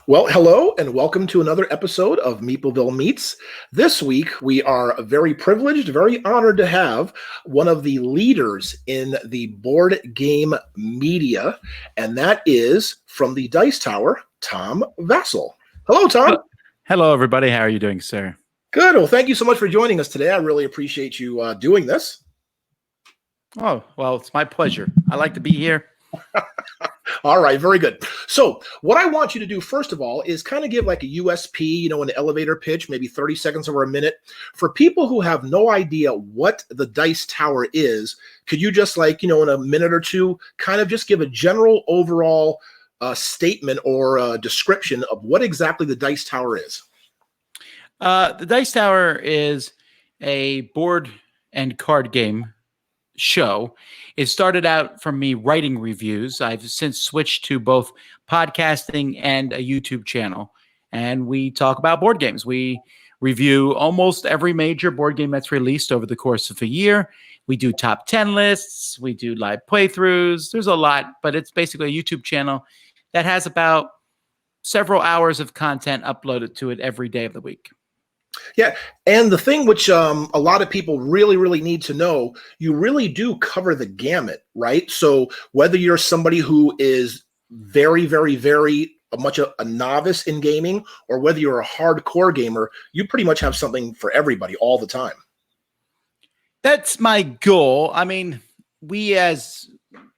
Well, hello and welcome to another episode of Meepleville Meets. This week, we are very privileged, very honored to have one of the leaders in the board game media, and that is from the Dice Tower, Tom Vasel. Hello, Tom. Hello, everybody. How are you doing, sir? Good. Well, thank you so much for joining us today. I really appreciate you doing this. Oh, well, it's my pleasure. I like to be here. All right, very good. So what I want you to do, first of all, is kind of give like a USP, an elevator pitch, maybe 30 seconds or a minute. For people who have no idea what the Dice Tower is, could you just in a minute or two, kind of just give a general overall statement or description of what exactly the Dice Tower is? The Dice Tower is a board and card game show. It started out from me writing reviews. I've since switched to both podcasting and a YouTube channel, and we talk about board games. We review almost every major board game that's released over the course of a year. We do top 10 lists. We do live playthroughs. There's a lot, but it's basically a YouTube channel that has about several hours of content uploaded to it every day of the week. Yeah, and the thing which a lot of people really need to know, you really do cover the gamut, right? So whether you're somebody who is very much a novice in gaming, or whether you're a hardcore gamer, you pretty much have something for everybody all the time. That's my goal. I mean, we as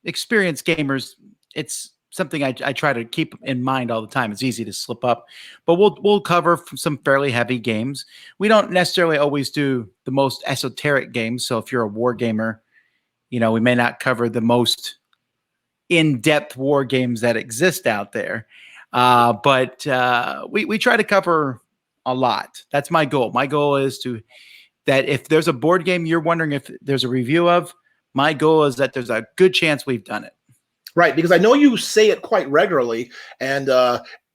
experienced gamers, it's something I try to keep in mind all the time. It's easy to slip up, but we'll cover some fairly heavy games. We don't necessarily always do the most esoteric games. So if you're a war gamer, we may not cover the most in-depth war games that exist out there. But we try to cover a lot. That's my goal. My goal is that if there's a board game you're wondering if there's a review of, my goal is that there's a good chance we've done it. Right, because I know you say it quite regularly, and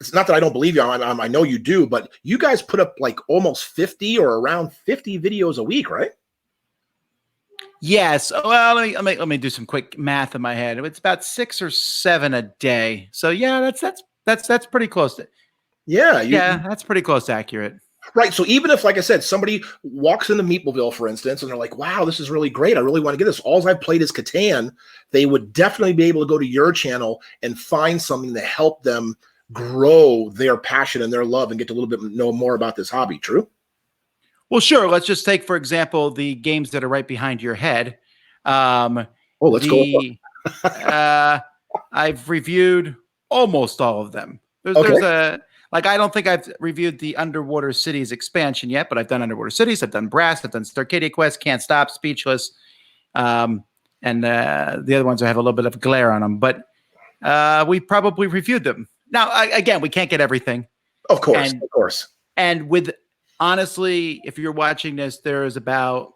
it's not that I don't believe you. I know you do, but you guys put up like almost 50 or around 50 videos a week, right? Yes. Well, let me do some quick math in my head. It's about 6 or 7 a day. So yeah, that's pretty close to. Yeah, that's pretty close to accurate. Right. So even if, like I said, somebody walks into Meepleville, for instance, and they're like, wow, this is really great, I really want to get this. All I've played is Catan. They would definitely be able to go to your channel and find something to help them grow their passion and their love and get to a little bit know more about this hobby. True? Well, sure. Let's just take, for example, the games that are right behind your head. Let's go. I've reviewed almost all of them. There's I don't think I've reviewed the Underwater Cities expansion yet, but I've done Underwater Cities, I've done Brass, I've done Starcadia Quest, Can't Stop, Speechless, and the other ones I have a little bit of glare on them. But we probably reviewed them. Now, again, we can't get everything. Of course. And honestly, if you're watching this, there's about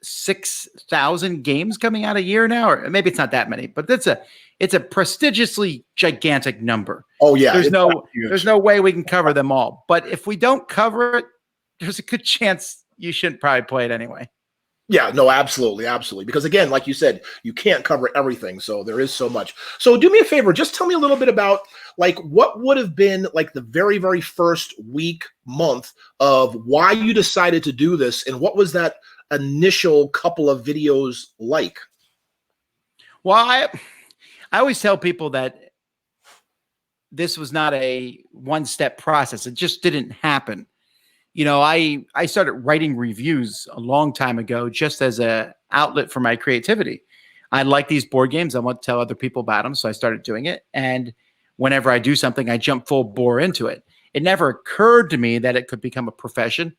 6,000 games coming out a year now, or maybe it's not that many, but it's a prestigiously gigantic number. Oh yeah, there's no way we can cover them all. But if we don't cover it, there's a good chance you shouldn't probably play it anyway. Yeah, no, absolutely. Because again, like you said, you can't cover everything, so there is so much. So do me a favor, just tell me a little bit about what would have been the very first week, month of why you decided to do this, and what was that initial couple of videos like? Well, I always tell people that this was not a one-step process. It just didn't happen. I started writing reviews a long time ago just as an outlet for my creativity. I like these board games. I want to tell other people about them, so I started doing it. And whenever I do something, I jump full bore into it. It never occurred to me that it could become a profession.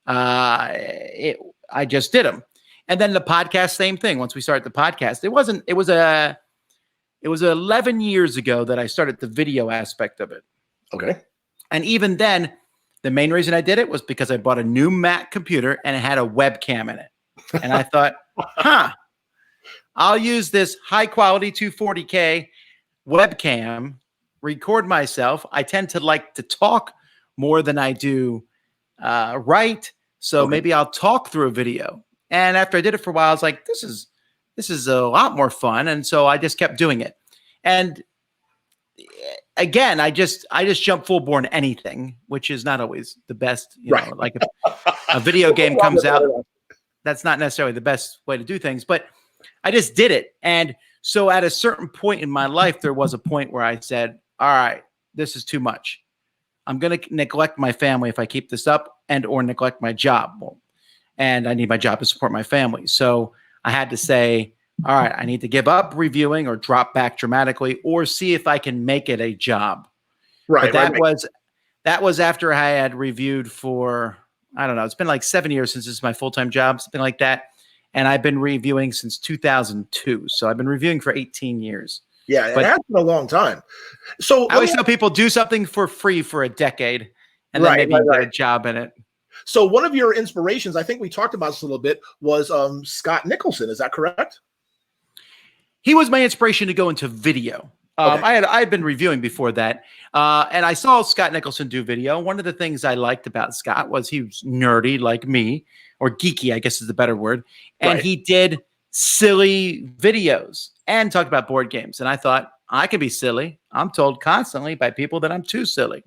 I just did them. And then the podcast, same thing. Once we started the podcast, it was 11 years ago that I started the video aspect of it. Okay. And even then, the main reason I did it was because I bought a new Mac computer and it had a webcam in it. And I thought, I'll use this high quality 240K webcam, record myself. I tend to like to talk more than I do write. So maybe I'll talk through a video. And after I did it for a while, I was like, this is a lot more fun. And so I just kept doing it. And again, I just jump full bore in anything, which is not always the best. You know, like if a video game comes out, that's not necessarily the best way to do things. But I just did it, and so at a certain point in my life, there was a point where I said, "All right, this is too much. I'm going to neglect my family if I keep this up, and or neglect my job. Well, and I need my job to support my family." So I had to say, all right, I need to give up reviewing or drop back dramatically or see if I can make it a job. Right. But that was after I had reviewed for, I don't know, it's been like 7 years since this is my full-time job, something like that. And I've been reviewing since 2002. So I've been reviewing for 18 years. Yeah, it has been a long time. So I always tell people do something for free for a decade and then maybe get a job in it. So one of your inspirations, I think we talked about this a little bit, was Scott Nicholson. Is that correct? He was my inspiration to go into video. I had been reviewing before that, and I saw Scott Nicholson do video. One of the things I liked about Scott was he was nerdy like me, or geeky, I guess is the better word. And he did silly videos and talked about board games. And I thought, I can be silly. I'm told constantly by people that I'm too silly,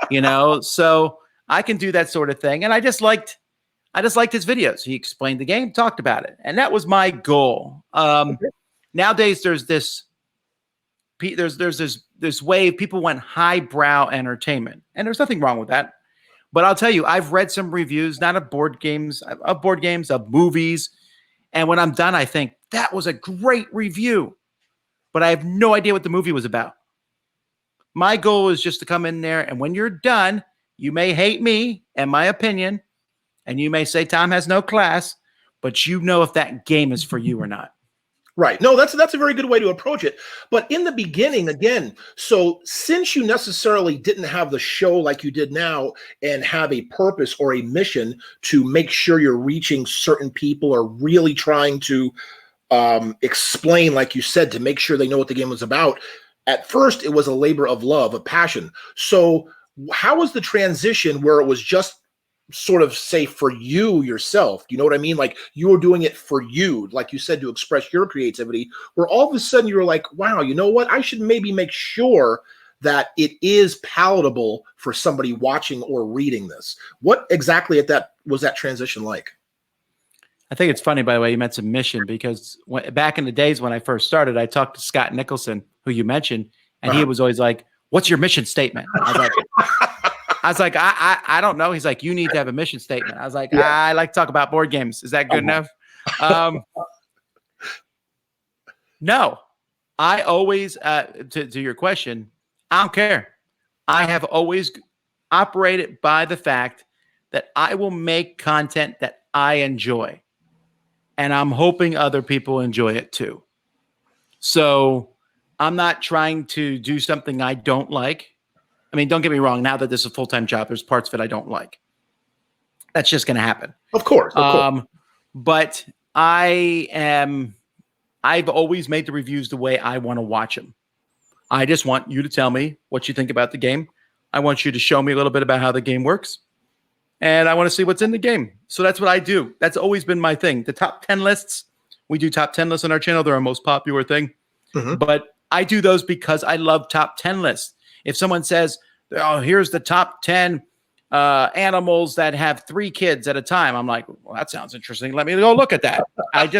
you know, so I can do that sort of thing. And I just liked his videos. He explained the game, talked about it. And that was my goal. Nowadays there's this wave. People want highbrow entertainment, and there's nothing wrong with that. But I'll tell you, I've read some reviews, not of board games, of movies. And when I'm done, I think that was a great review, but I have no idea what the movie was about. My goal is just to come in there, and when you're done, you may hate me and my opinion, and you may say Tom has no class, but you know if that game is for you or not. Right. No, that's a very good way to approach it. But in the beginning, again, so since you necessarily didn't have the show like you did now and have a purpose or a mission to make sure you're reaching certain people or really trying to explain, like you said, to make sure they know what the game was about, at first it was a labor of love, a passion. So how was the transition where it was just sort of say for you yourself, you know what I mean? Like you were doing it for you, like you said, to express your creativity, where all of a sudden you were like, wow, you know what? I should maybe make sure that it is palatable for somebody watching or reading this. What exactly was that transition like? I think it's funny, by the way, you mentioned mission, because back in the days when I first started, I talked to Scott Nicholson, who you mentioned, and he was always like, what's your mission statement? I was like, I don't know. He's like, you need to have a mission statement. I was like, I like to talk about board games. Is that good enough? No, I always, to your question, I don't care. I have always operated by the fact that I will make content that I enjoy, and I'm hoping other people enjoy it too. So I'm not trying to do something I don't like. I mean, don't get me wrong. Now that this is a full-time job, there's parts of it I don't like. That's just going to happen. Of course. But I've always made the reviews the way I want to watch them. I just want you to tell me what you think about the game. I want you to show me a little bit about how the game works. And I want to see what's in the game. So that's what I do. That's always been my thing. The top 10 lists, we do top 10 lists on our channel. They're our most popular thing. But I do those because I love top 10 lists. If someone says, oh, here's the top 10 animals that have 3 kids at a time, I'm like, well, that sounds interesting. Let me go look at that. Did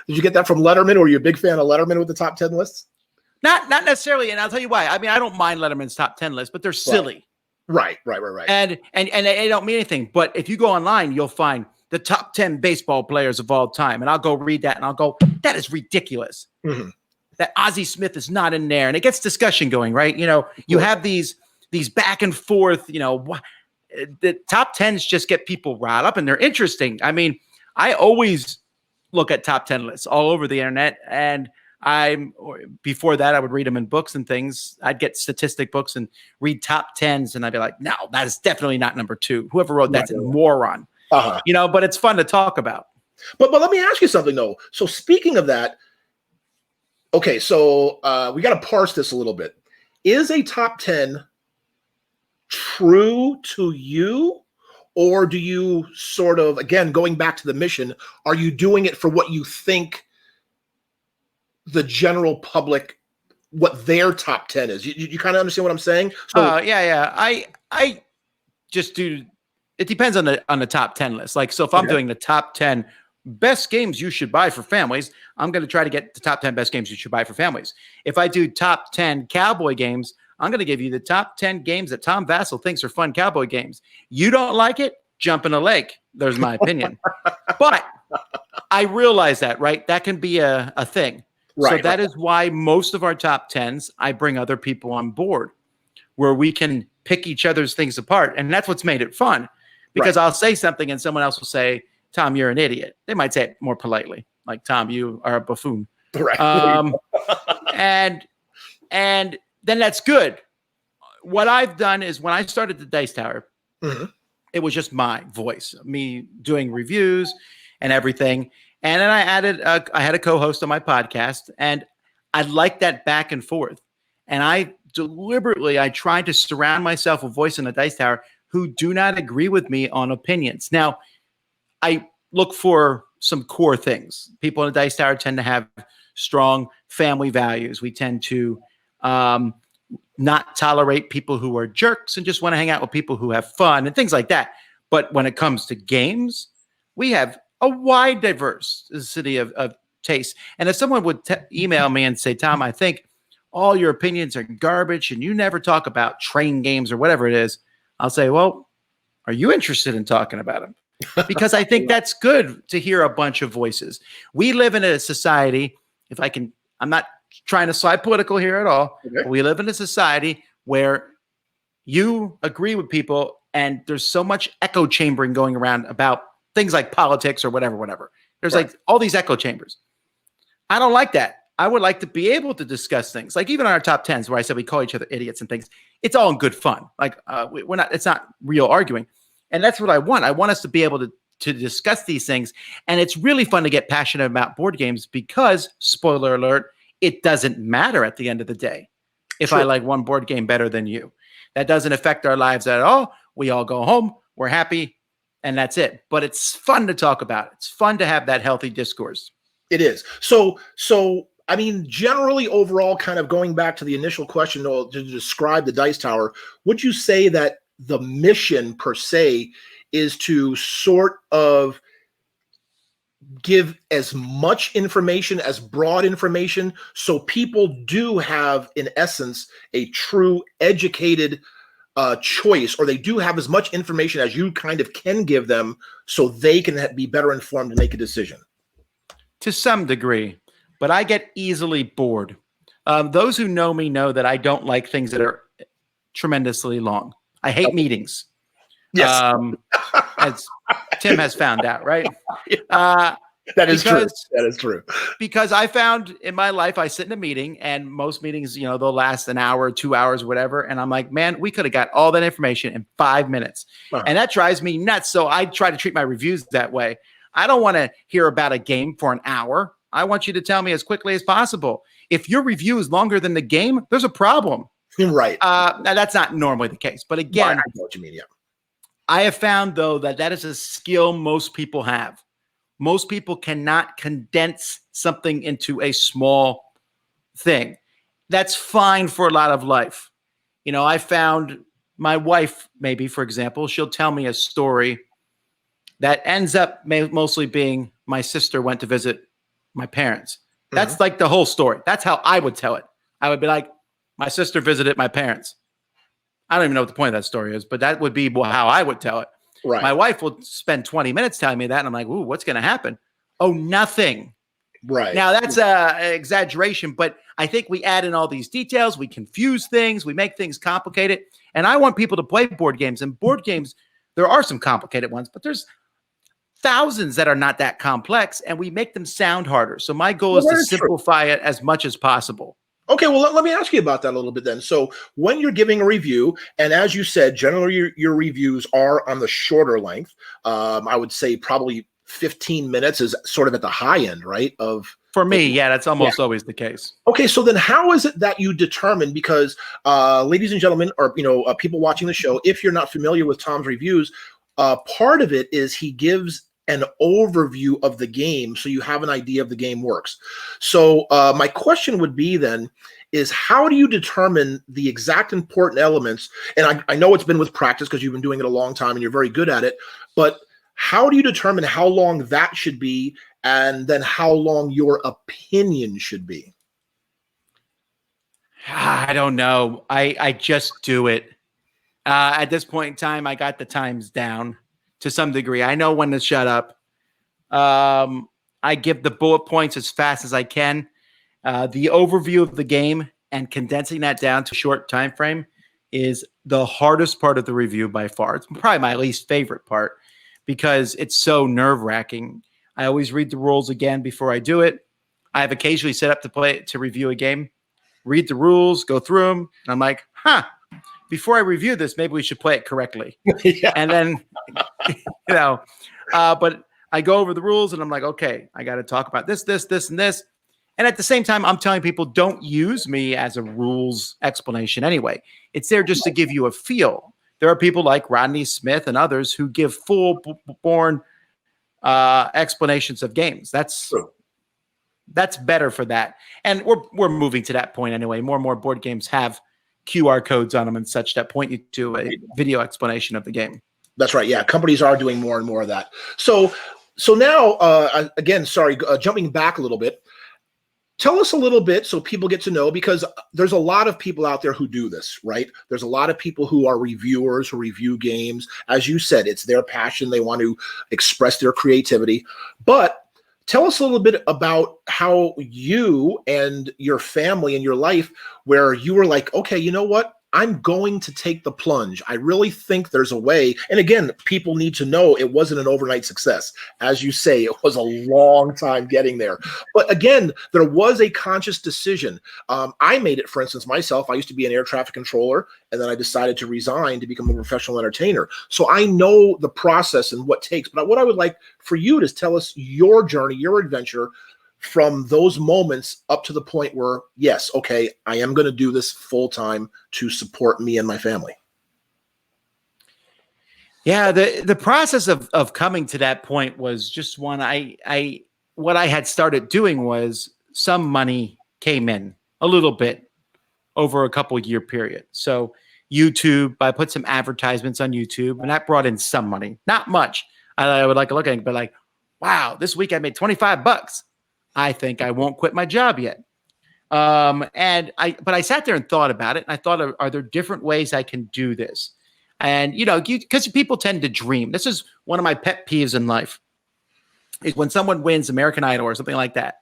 you get that from Letterman? Or were you a big fan of Letterman with the top 10 lists? Not necessarily, and I'll tell you why. I mean, I don't mind Letterman's top 10 lists, but they're silly. Right. And they don't mean anything. But if you go online, you'll find the top 10 baseball players of all time, and I'll go read that, and I'll go, that is ridiculous. That Ozzie Smith is not in there, and it gets discussion going, right? You know, you have these back and forth, you know, the top 10s just get people riled up, and they're interesting. I mean, I always look at top 10 lists all over the internet, and before that, I would read them in books and things. I'd get statistic books and read top 10s, and I'd be like, no, that is definitely not number 2. Whoever wrote that's a moron. You know, but it's fun to talk about. But let me ask you something, though. So speaking of that, okay, so we got to parse this a little bit. Is a top 10 true to you, or do you sort of, again, going back to the mission, are you doing it for what you think the general public what their top 10 is. You kind of understand what I'm saying? So yeah. I just do. It depends on the top 10 list. Like, so if I'm doing the top 10 best games you should buy for families, I'm going to try to get the top 10 best games you should buy for families. If I do top 10 cowboy games, I'm going to give you the top 10 games that Tom Vasel thinks are fun cowboy games. You don't like it? Jump in a lake. There's my opinion. But I realize that, right? That can be a thing. Right, so that is why most of our top 10s, I bring other people on board where we can pick each other's things apart. And that's what's made it fun. Because I'll say something and someone else will say, Tom, you're an idiot. They might say it more politely, like, Tom, you are a buffoon. Right. And then that's good. What I've done is when I started the Dice Tower, it was just my voice, me doing reviews and everything. And then I had a co-host on my podcast, and I like that back and forth. And I tried to surround myself with voice in the Dice Tower who do not agree with me on opinions. Now, I look for some core things. People in the Dice Tower tend to have strong family values. We tend to not tolerate people who are jerks and just want to hang out with people who have fun and things like that. But when it comes to games, we have a wide diversity of tastes. And if someone would email me and say, Tom, I think all your opinions are garbage and you never talk about train games or whatever it is, I'll say, well, are you interested in talking about them? Because I think that's good to hear a bunch of voices. We live in a society, I'm not trying to slide political here at all. Okay. We live in a society where you agree with people and there's so much echo chambering going around about things like politics or whatever. There's like all these echo chambers. I don't like that. I would like to be able to discuss things like even on our top 10s where I said we call each other idiots and things. It's all in good fun. Like it's not real arguing. And that's what I want. I want us to be able to discuss these things. And it's really fun to get passionate about board games because, spoiler alert, it doesn't matter at the end of the day if I like one board game better than you. That doesn't affect our lives at all. We all go home. We're happy. And that's it. But it's fun to talk about it. It's fun to have that healthy discourse. It is. So I mean, generally overall, kind of going back to the initial question to describe the Dice Tower, would you say that the mission per se is to sort of give as much information, as broad information, so people do have, in essence, a true educated choice, or they do have as much information as you kind of can give them so they can be better informed and make a decision? To some degree, but I get easily bored. Those who know me know that I don't like things that are tremendously long. I hate meetings. Yes. As Timm has found out, right? That is true. That is true. Because I found in my life, I sit in a meeting and most meetings, they'll last an hour, 2 hours, whatever. And I'm like, man, we could have got all that information in 5 minutes. And that drives me nuts. So I try to treat my reviews that way. I don't want to hear about a game for an hour. I want you to tell me as quickly as possible. If your review is longer than the game, there's a problem. Right. Now that's not normally the case. But again, I know what you mean, yeah. I have found, though, that is a skill most people have. Most people cannot condense something into a small thing. That's fine for a lot of life. I found my wife, maybe, for example, she'll tell me a story that ends up mostly being my sister went to visit my parents. That's like the whole story. That's how I would tell it. I would be like, my sister visited my parents. I don't even know what the point of that story is, but that would be how I would tell it. Right. My wife will spend 20 minutes telling me that, and I'm like, ooh, what's going to happen? Oh, nothing. Right. Now, that's an exaggeration, but I think we add in all these details. We confuse things. We make things complicated. And I want people to play board games. And board games, there are some complicated ones, but there's thousands that are not that complex, and we make them sound harder. So my goal is to simplify it as much as possible. Okay, well, let me ask you about that a little bit then. So when you're giving a review, and as you said, generally your reviews are on the shorter length. I would say probably 15 minutes is sort of at the high end, right? For me, yeah, that's almost always the case. Okay, so then how is it that you determine, because ladies and gentlemen, or people watching the show, if you're not familiar with Tom's reviews, part of it is he gives an overview of the game so you have an idea of the game works. So my question would be then is how do you determine the exact important elements? And I know it's been with practice because you've been doing it a long time and you're very good at it, but how do you determine how long that should be and then how long your opinion should be? I don't know. I just do it. At this point in time, I got the times down to some degree. I know when to shut up. I give the bullet points as fast as I can. The overview of the game and condensing that down to a short time frame is the hardest part of the review by far. It's probably my least favorite part because it's so nerve-wracking. I always read the rules again before I do it. I have occasionally set up to review a game, read the rules, go through them, and I'm like, before I review this, maybe we should play it correctly. Yeah. And then, but I go over the rules and I'm like, okay, I got to talk about this, and this. And at the same time, I'm telling people don't use me as a rules explanation anyway. It's there just to give you a feel. There are people like Rodney Smith and others who give full-born explanations of games. That's better for that. And we're moving to that point anyway. More and more board games have QR codes on them and such that point you to a video explanation of the game. That's right. Yeah, companies are doing more and more of that. So now, again, sorry, jumping back a little bit, tell us a little bit so people get to know, because there's a lot of people out there who do this, right? There's a lot of people who are reviewers who review games. As you said, it's their passion. They want to express their creativity. But tell us a little bit about how you and your family and your life, where you were like, okay, you know what? I'm going to take the plunge. I really think there's a way. And again, people need to know it wasn't an overnight success. As you say, it was a long time getting there. But again, there was a conscious decision. I made it, for instance, myself. I used to be an air traffic controller, and then I decided to resign to become a professional entertainer. So I know the process and what takes. But what I would like for you to tell us your journey, your adventure, from those moments up to the point where, yes, okay, I am going to do this full time to support me and my family. Yeah, the process of coming to that point was just one. What I had started doing was some money came in a little bit over a couple year period. So YouTube, I put some advertisements on YouTube, and that brought in some money, not much. I would like to look at it, but like, wow, this week I made $25. I think I won't quit my job yet. But I sat there and thought about it. And I thought, are there different ways I can do this? And, because people tend to dream. This is one of my pet peeves in life, is when someone wins American Idol or something like that.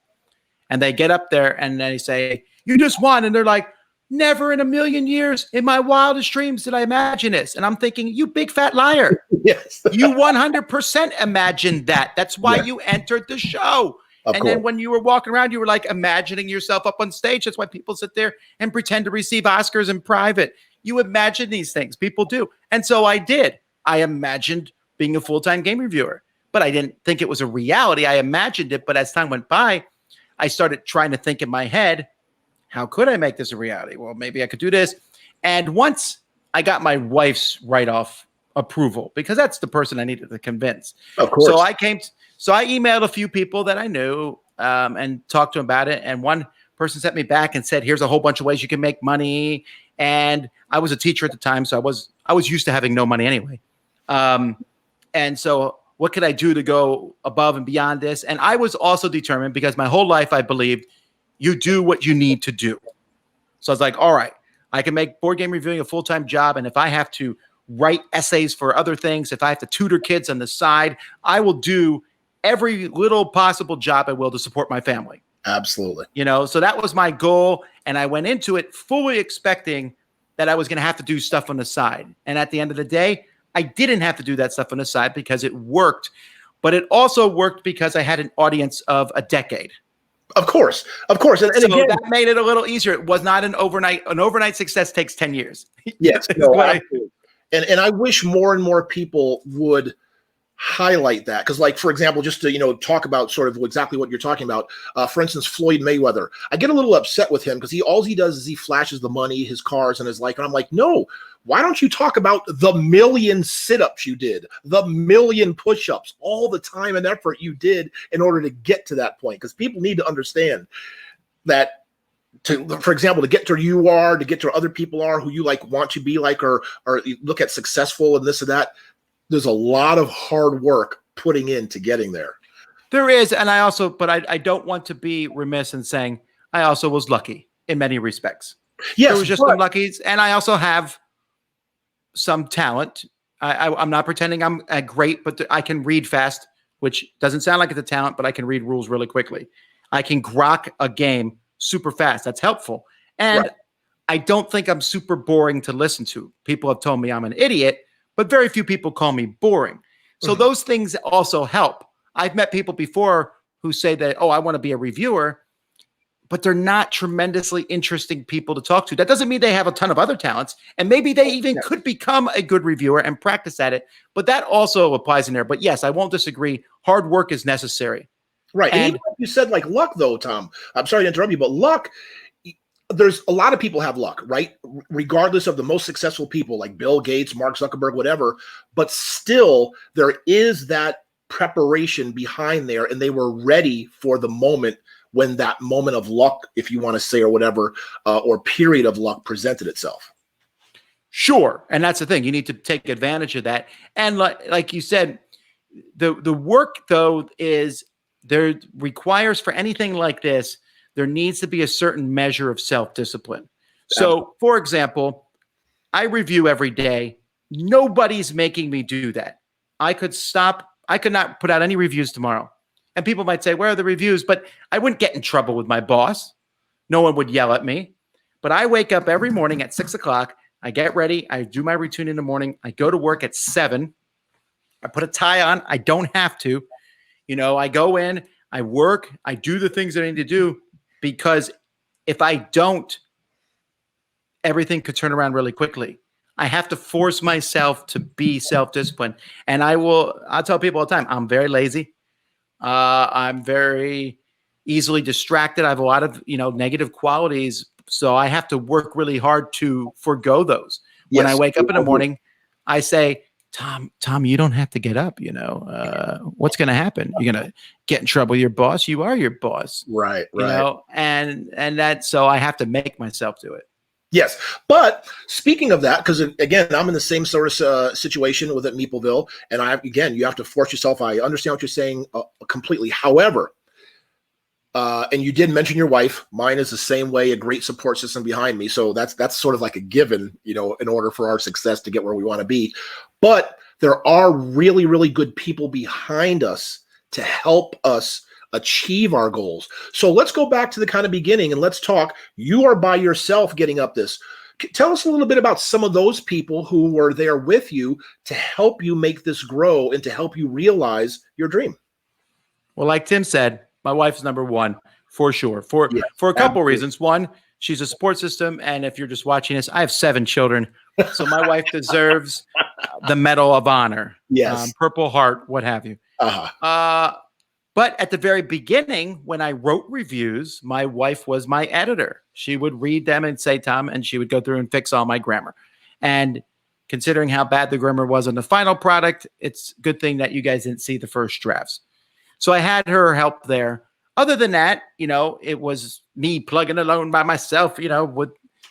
And they get up there and they say, you just won. And they're like, never in a million years in my wildest dreams did I imagine this. And I'm thinking, you big fat liar. Yes. You 100% imagined that. That's why you entered the show. Then when you were walking around, you were like imagining yourself up on stage. That's why people sit there and pretend to receive Oscars in private. You imagine these things. People do. And so I did. I imagined being a full-time game reviewer, but I didn't think it was a reality. I imagined it. But as time went by, I started trying to think in my head, how could I make this a reality? Well, maybe I could do this. And once I got my wife's write-off approval, because that's the person I needed to convince. Of course. So I emailed a few people that I knew and talked to them about it. And one person sent me back and said, here's a whole bunch of ways you can make money. And I was a teacher at the time, so I was used to having no money anyway. And so what could I do to go above and beyond this? And I was also determined, because my whole life I believed you do what you need to do. So I was like, all right, I can make board game reviewing a full-time job. And if I have to write essays for other things, if I have to tutor kids on the side, I will do every little possible job I will to support my family. Absolutely. So that was my goal. And I went into it fully expecting that I was going to have to do stuff on the side. And at the end of the day, I didn't have to do that stuff on the side because it worked. But it also worked because I had an audience of a decade. Of course. And so again, that made it a little easier. It was not an overnight success takes 10 years. Yes. No, and I wish more and more people would highlight that, because like, for example, just to talk about sort of exactly what you're talking about, for instance, Floyd Mayweather, I get a little upset with him because all he does is he flashes the money, his cars, and his like, and I'm like, no, why don't you talk about the million sit-ups you did, the million push-ups, all the time and effort you did in order to get to that point? Because people need to understand that, for example, to get to you are, to get to other people are who you like want to be like, or you look at successful and this and that, there's a lot of hard work putting into getting there. There is, and I don't want to be remiss in saying I also was lucky in many respects. Yes, there was just some luckies, and I also have some talent. I'm not pretending I'm great, but I can read fast, which doesn't sound like it's a talent, but I can read rules really quickly. I can grok a game super fast. That's helpful. And right. I don't think I'm super boring to listen to. People have told me I'm an idiot, but very few people call me boring. So those things also help. I've met people before who say that, oh, I want to be a reviewer, but they're not tremendously interesting people to talk to. That doesn't mean they have a ton of other talents, and maybe they even could become a good reviewer and practice at it, but that also applies in there. But yes, I won't disagree. Hard work is necessary. Right. And even like you said, like luck, though, Tom, I'm sorry to interrupt you, but luck, there's a lot of people have luck, right? Regardless of the most successful people like Bill Gates, Mark Zuckerberg, whatever, but still there is that preparation behind there, and they were ready for the moment when that moment of luck, if you want to say, or whatever, or period of luck presented itself. Sure. And that's the thing. You need to take advantage of that. And like you said, the work, though, is there requires for anything like this, there needs to be a certain measure of self-discipline. So, for example, I review every day. Nobody's making me do that. I could not put out any reviews tomorrow. And people might say, where are the reviews? But I wouldn't get in trouble with my boss. No one would yell at me. But I wake up every morning at 6 o'clock. I get ready. I do my routine in the morning. I go to work at 7. I put a tie on. I don't have to. I go in, I work, I do the things that I need to do, because if I don't, everything could turn around really quickly. I have to force myself to be self-disciplined. And I'll tell people all the time, I'm very lazy. I'm very easily distracted. I have a lot of, negative qualities. So I have to work really hard to forego those. When I wake up in the morning, I say, Tom, you don't have to get up. What's going to happen? You're going to get in trouble with your boss. You are your boss. Right. And so I have to make myself do it. Yes. But speaking of that, because again, I'm in the same sort of situation with Meepleville, and you have to force yourself. I understand what you're saying completely. However, and you did mention your wife. Mine is the same way, a great support system behind me. So that's sort of like a given, in order for our success to get where we want to be. But there are really, really good people behind us to help us achieve our goals. So let's go back to the kind of beginning and let's talk. You are by yourself getting up this. Tell us a little bit about some of those people who were there with you to help you make this grow and to help you realize your dream. Well, like Tim said, my wife's number one for sure, for a couple reasons. One, she's a support system. And if you're just watching this, I have 7 children. So my wife deserves the Medal of Honor. Yes. Purple Heart, what have you. But at the very beginning, when I wrote reviews, my wife was my editor. She would read them and say, Tom, and she would go through and fix all my grammar. And considering how bad the grammar was on the final product, it's a good thing that you guys didn't see the first drafts. So I had her help there. Other than that, it was me plugging alone by myself, with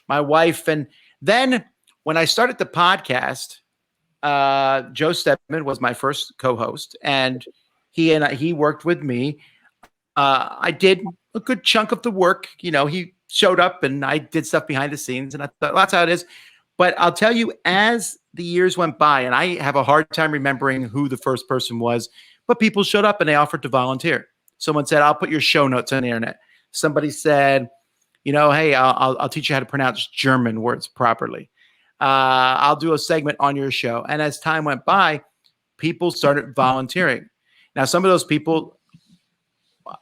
my wife. And then when I started the podcast, Joe Stedman was my first co-host, and he worked with me. I did a good chunk of the work. He showed up and I did stuff behind the scenes, and I thought, well, that's how it is. But I'll tell you, as the years went by, and I have a hard time remembering who the first person was, but people showed up and they offered to volunteer. Someone said, I'll put your show notes on the internet. Somebody said, hey, I'll teach you how to pronounce German words properly. I'll do a segment on your show. And as time went by, people started volunteering. Now, some of those people,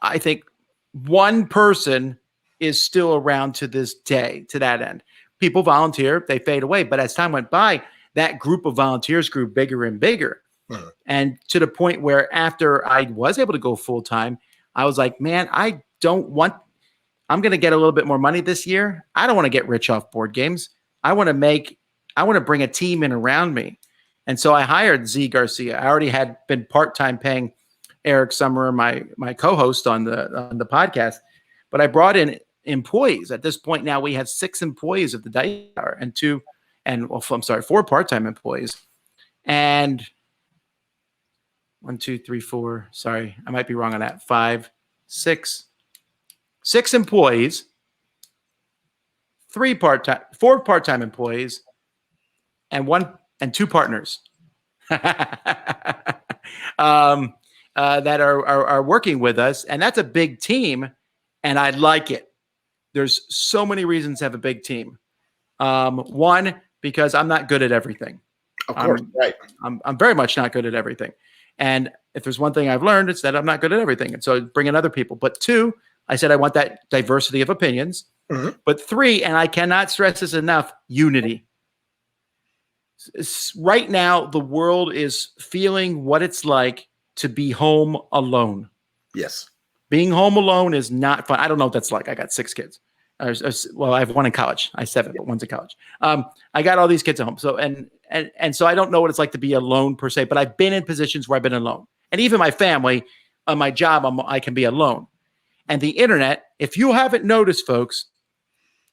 I think one person is still around to this day, to that end. People volunteer, they fade away. But as time went by, that group of volunteers grew bigger and bigger. Mhm. And to the point where after I was able to go full time, I was like, man, I'm going to get a little bit more money this year. I don't want to get rich off board games. I want to bring a team in around me. And so I hired Z Garcia. I already had been part-time paying Eric Summer, my co-host on the podcast, but I brought in employees. At this point now we have 6 employees of the Dice Tower and 4 part-time employees. And 1, 2, 3, 4. Sorry, I might be wrong on that. 5, 6 employees, 4 part-time employees, and 2 partners that are working with us, and that's a big team, and I like it. There's so many reasons to have a big team. One, because I'm not good at everything. Of course, right. I'm very much not good at everything. And if there's one thing I've learned, it's that I'm not good at everything. And so bring in other people. But 2, I said I want that diversity of opinions. Mm-hmm. But 3, and I cannot stress this enough, unity. Right now, the world is feeling what it's like to be home alone. Yes. Being home alone is not fun. I don't know what that's like. I got 6 kids. Well, I have 1 in college. I have 7, but 1's in college. I got all these kids at home. So and so I don't know what it's like to be alone per se, but I've been in positions where I've been alone. And even my family, on my job, I can be alone. And the internet, if you haven't noticed, folks,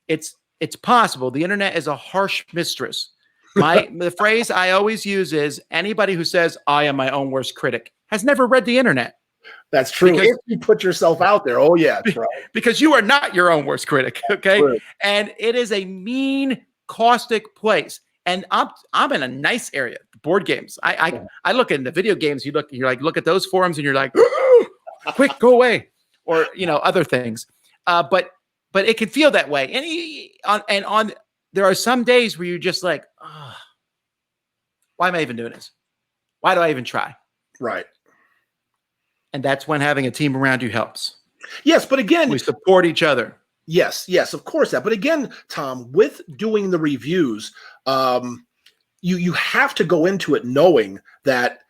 it's possible. The internet is a harsh mistress. The phrase I always use is anybody who says I am my own worst critic has never read the internet. That's true. If you put yourself out there, oh yeah, that's right. Because you are not your own worst critic, okay? Right. And it is a mean, caustic place. And I'm in a nice area, board games. I look at the video games. You're like, look at those forums, and you're like, quick, go away, or other things. But it can feel that way. And there are some days where you're just like, oh, why am I even doing this? Why do I even try? Right. And that's when having a team around you helps. Yes, but again, we support each other. Yes, of course that. But again, Tom, with doing the reviews, you have to go into it knowing that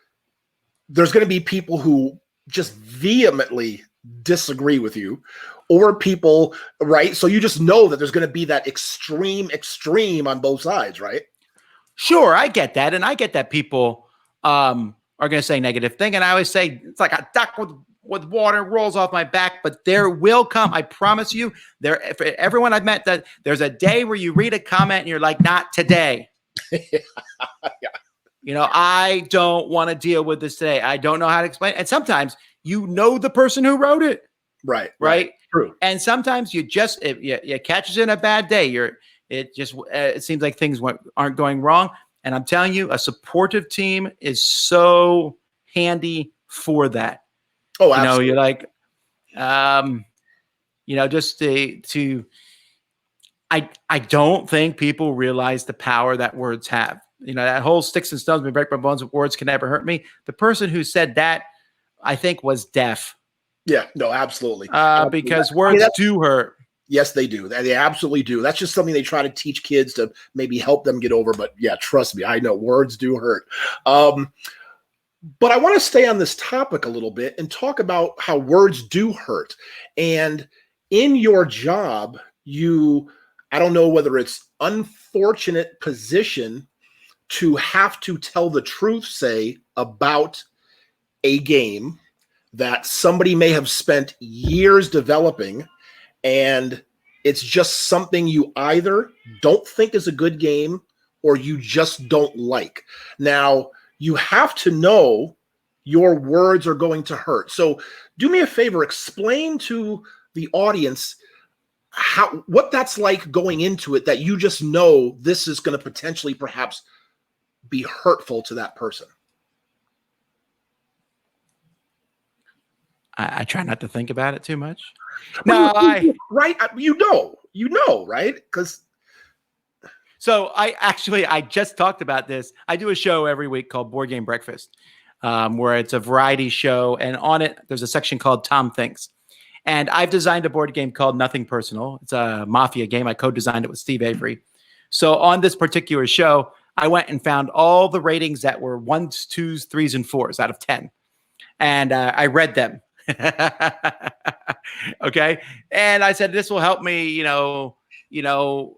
there's going to be people who just vehemently disagree with you, or people, right? So you just know that there's going to be that extreme on both sides, right? Sure, I get that, and I get that people are going to say negative thing, and I always say it's like a duck with water rolls off my back, but there will come, I promise you, for everyone I've met, that there's a day where you read a comment and you're like, not today. Yeah. I don't want to deal with this today. I don't know how to explain it. And sometimes the person who wrote it. Right. True. And sometimes you catches in a bad day. It seems like things aren't going wrong. And I'm telling you, a supportive team is so handy for that. Oh, absolutely. You're like, just to I don't think people realize the power that words have. That whole sticks and stones may break my bones, but words can never hurt me. The person who said that, I think, was deaf. Yeah, no, absolutely. Because words do hurt. Yes, they do. They absolutely do. That's just something they try to teach kids to maybe help them get over. But yeah, trust me, I know words do hurt. But I want to stay on this topic a little bit and talk about how words do hurt. And in your job, I don't know whether it's unfortunate position to have to tell the truth, say, about a game that somebody may have spent years developing, and it's just something you either don't think is a good game or you just don't like. Now, you have to know your words are going to hurt. So do me a favor, explain to the audience what that's like going into it, that you just know this is going to potentially perhaps be hurtful to that person. I try not to think about it too much. Right? You know, right? So I just talked about this. I do a show every week called Board Game Breakfast, where it's a variety show, and on it there's a section called Tom Thinks. And I've designed a board game called Nothing Personal. It's a mafia game. I co-designed it with Steve Avery. So on this particular show, I went and found all the ratings that were 1s, 2s, 3s, and 4s out of 10. And I read them. Okay. And I said, this will help me, know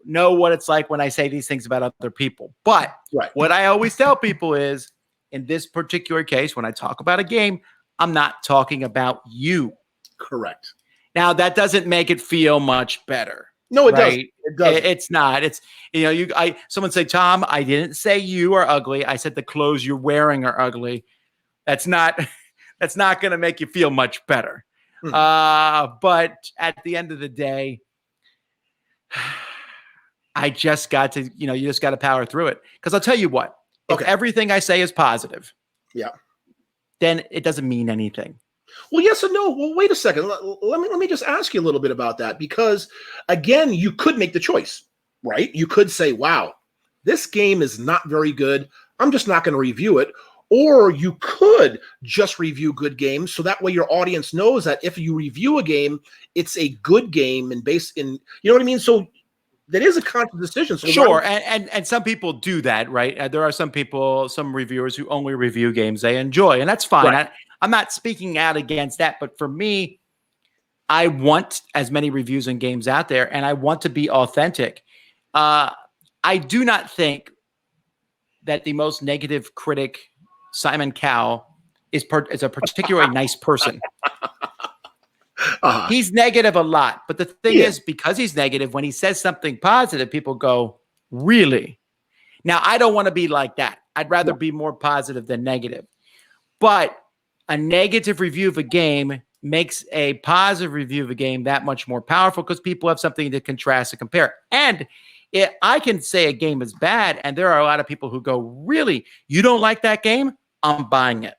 what it's like when I say these things about other people. But what I always tell people is, in this particular case, when I talk about a game, I'm not talking about you. Correct. Now, that doesn't make it feel much better. No, it right? doesn't. It doesn't. It's not. It's, someone say, Tom, I didn't say you are ugly. I said the clothes you're wearing are ugly. That's not going to make you feel much better. But at the end of the day, I just got to, you just got to power through it. Because I'll tell you what, if everything I say is positive, then it doesn't mean anything. Well, yes and no. Well, wait a second. Let me just ask you a little bit about that, because again, you could make the choice, right? You could say, wow, this game is not very good. I'm just not going to review it. Or you could just review good games, so that way your audience knows that if you review a game, it's a good game and based in, you know what I mean? So that is a conscious decision. So sure. And some people do that, right? There are some reviewers who only review games they enjoy, and that's fine. Right. I'm not speaking out against that, but for me, I want as many reviews and games out there, and I want to be authentic. I do not think that the most negative critic, Simon Cowell, is a particularly nice person. He's negative a lot, but the thing is, because he's negative, when he says something positive, people go, really? Now, I don't want to be like that. I'd rather be more positive than negative. But a negative review of a game makes a positive review of a game that much more powerful, because people have something to contrast and compare. And I can say a game is bad, and there are a lot of people who go, really? You don't like that game? I'm buying it.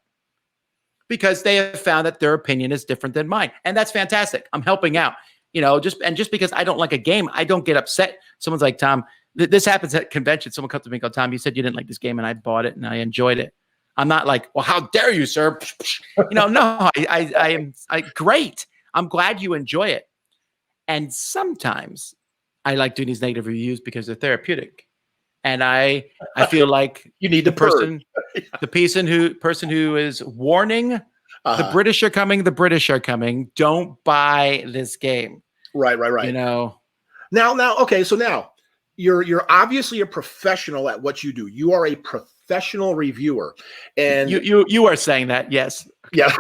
Because they have found that their opinion is different than mine. And that's fantastic. I'm helping out. Just because I don't like a game, I don't get upset. Someone's like, Tom, this happens at convention. Someone comes to me and goes, Tom, you said you didn't like this game, and I bought it and I enjoyed it. I'm not like, well, how dare you, sir? No, I am great. I'm glad you enjoy it. And sometimes I like doing these negative reviews because they're therapeutic. And I feel like you need the person who is warning the British are coming. The British are coming. Don't buy this game. Right. Now, okay. So now you're obviously a professional at what you do. You are a professional reviewer, and you are saying that, yes. Yeah.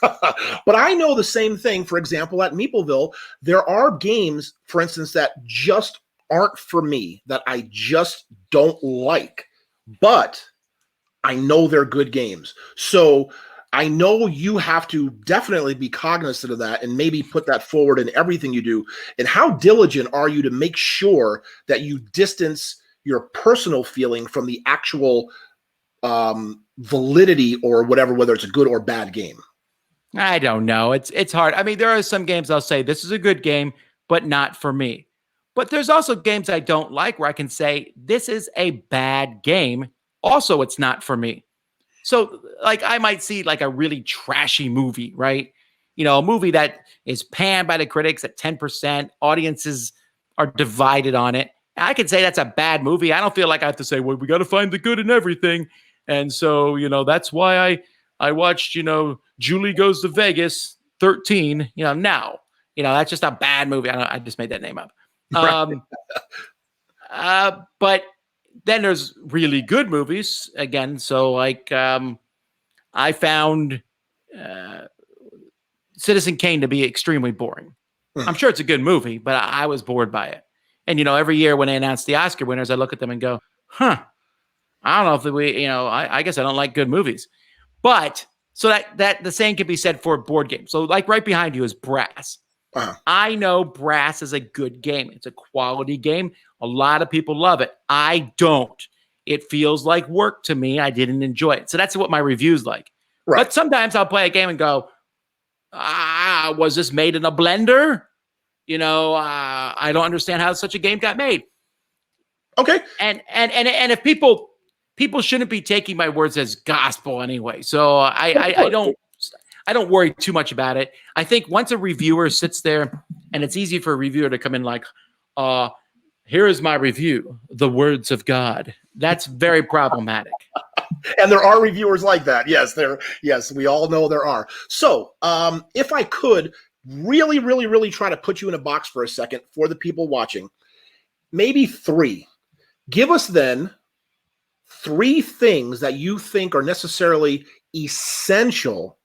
But I know the same thing. For example, at Meepleville, there are games, for instance, that just aren't for me, that I just don't like, but I know they're good games. So I know you have to definitely be cognizant of that and maybe put that forward in everything you do. And how diligent are you to make sure that you distance your personal feeling from the actual validity or whatever, whether it's a good or bad game? I don't know. It's hard. I mean, there are some games I'll say, this is a good game, but not for me. But there's also games I don't like where I can say, this is a bad game. Also, it's not for me. So, like, I might see like a really trashy movie, right? A movie that is panned by the critics at 10%. Audiences are divided on it. I can say that's a bad movie. I don't feel like I have to say, well, we got to find the good in everything. And so, that's why I watched, Julie Goes to Vegas 13, now. That's just a bad movie. I just made that name up. But then there's really good movies again. So like, I found Citizen Kane to be extremely boring. I'm sure it's a good movie, but I was bored by it. And, every year when they announce the Oscar winners, I look at them and go, I don't know if I guess I don't like good movies. But so that the same can be said for a board game. So like right behind you is Brass. I know Brass is a good game. It's a quality game. A lot of people love it. I don't. It feels like work to me. I didn't enjoy it. So that's what my review's like. Right. But sometimes I'll play a game and go, was this made in a blender? I don't understand how such a game got made. Okay. And if people shouldn't be taking my words as gospel anyway. So I don't worry too much about it. I think once a reviewer sits there, and it's easy for a reviewer to come in like, here is my review, the words of God. That's very problematic. And there are reviewers like that. Yes, we all know there are. So, if I could really, really, really try to put you in a box for a second for the people watching, maybe 3. Give us then 3 things that you think are necessarily essential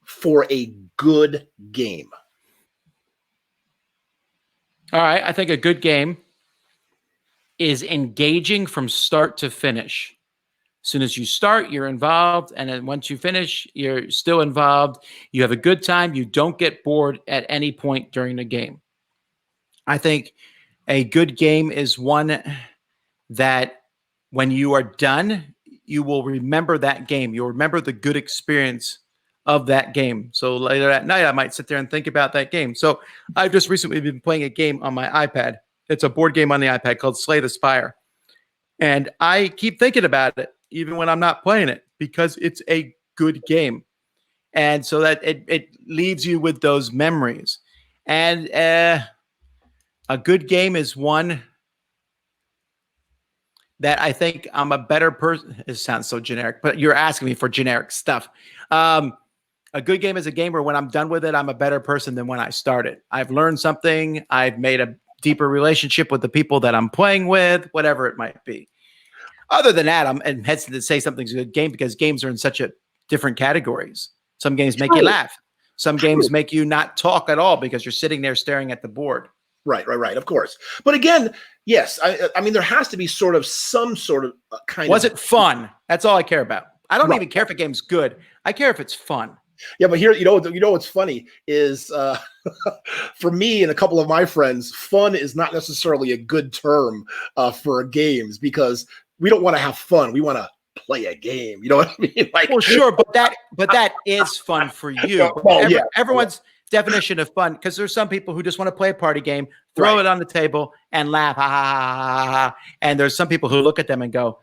for a good game. All right. I think a good game is engaging from start to finish. As soon as you start, you're involved. And then once you finish, you're still involved. You have a good time. You don't get bored at any point during the game. I think a good game is one that when you are done, you will remember that game. You'll remember the good experience of that game. So later that night, I might sit there and think about that game. So I've just recently been playing a game on my iPad. It's a board game on the iPad called Slay the Spire. And I keep thinking about it, even when I'm not playing it, because it's a good game. And so that it leaves you with those memories. And a good game is one that I think I'm a better person. It sounds so generic, but you're asking me for generic stuff. A good game is a game where when I'm done with it, I'm a better person than when I started. I've learned something. I've made a deeper relationship with the people that I'm playing with, whatever it might be. Other than that, I'm hesitant to say something's a good game because games are in such a different categories. Some games make you laugh. Some games make you not talk at all because you're sitting there staring at the board. Right. Of course. But again, yes, I mean, there has to be some sort of kind Was it fun? That's all I care about. I don't even care if a game's good. I care if it's fun. Yeah, but here, you know what's funny is for me and a couple of my friends, fun is not necessarily a good term for games because we don't want to have fun. We want to play a game. You know what I mean? Like, well, sure, but that is fun for you. Everyone's definition of fun, because there's some people who just want to play a party game, throw it on the table, and laugh, ha, ha, ha, ha, ha. And there's some people who look at them and go,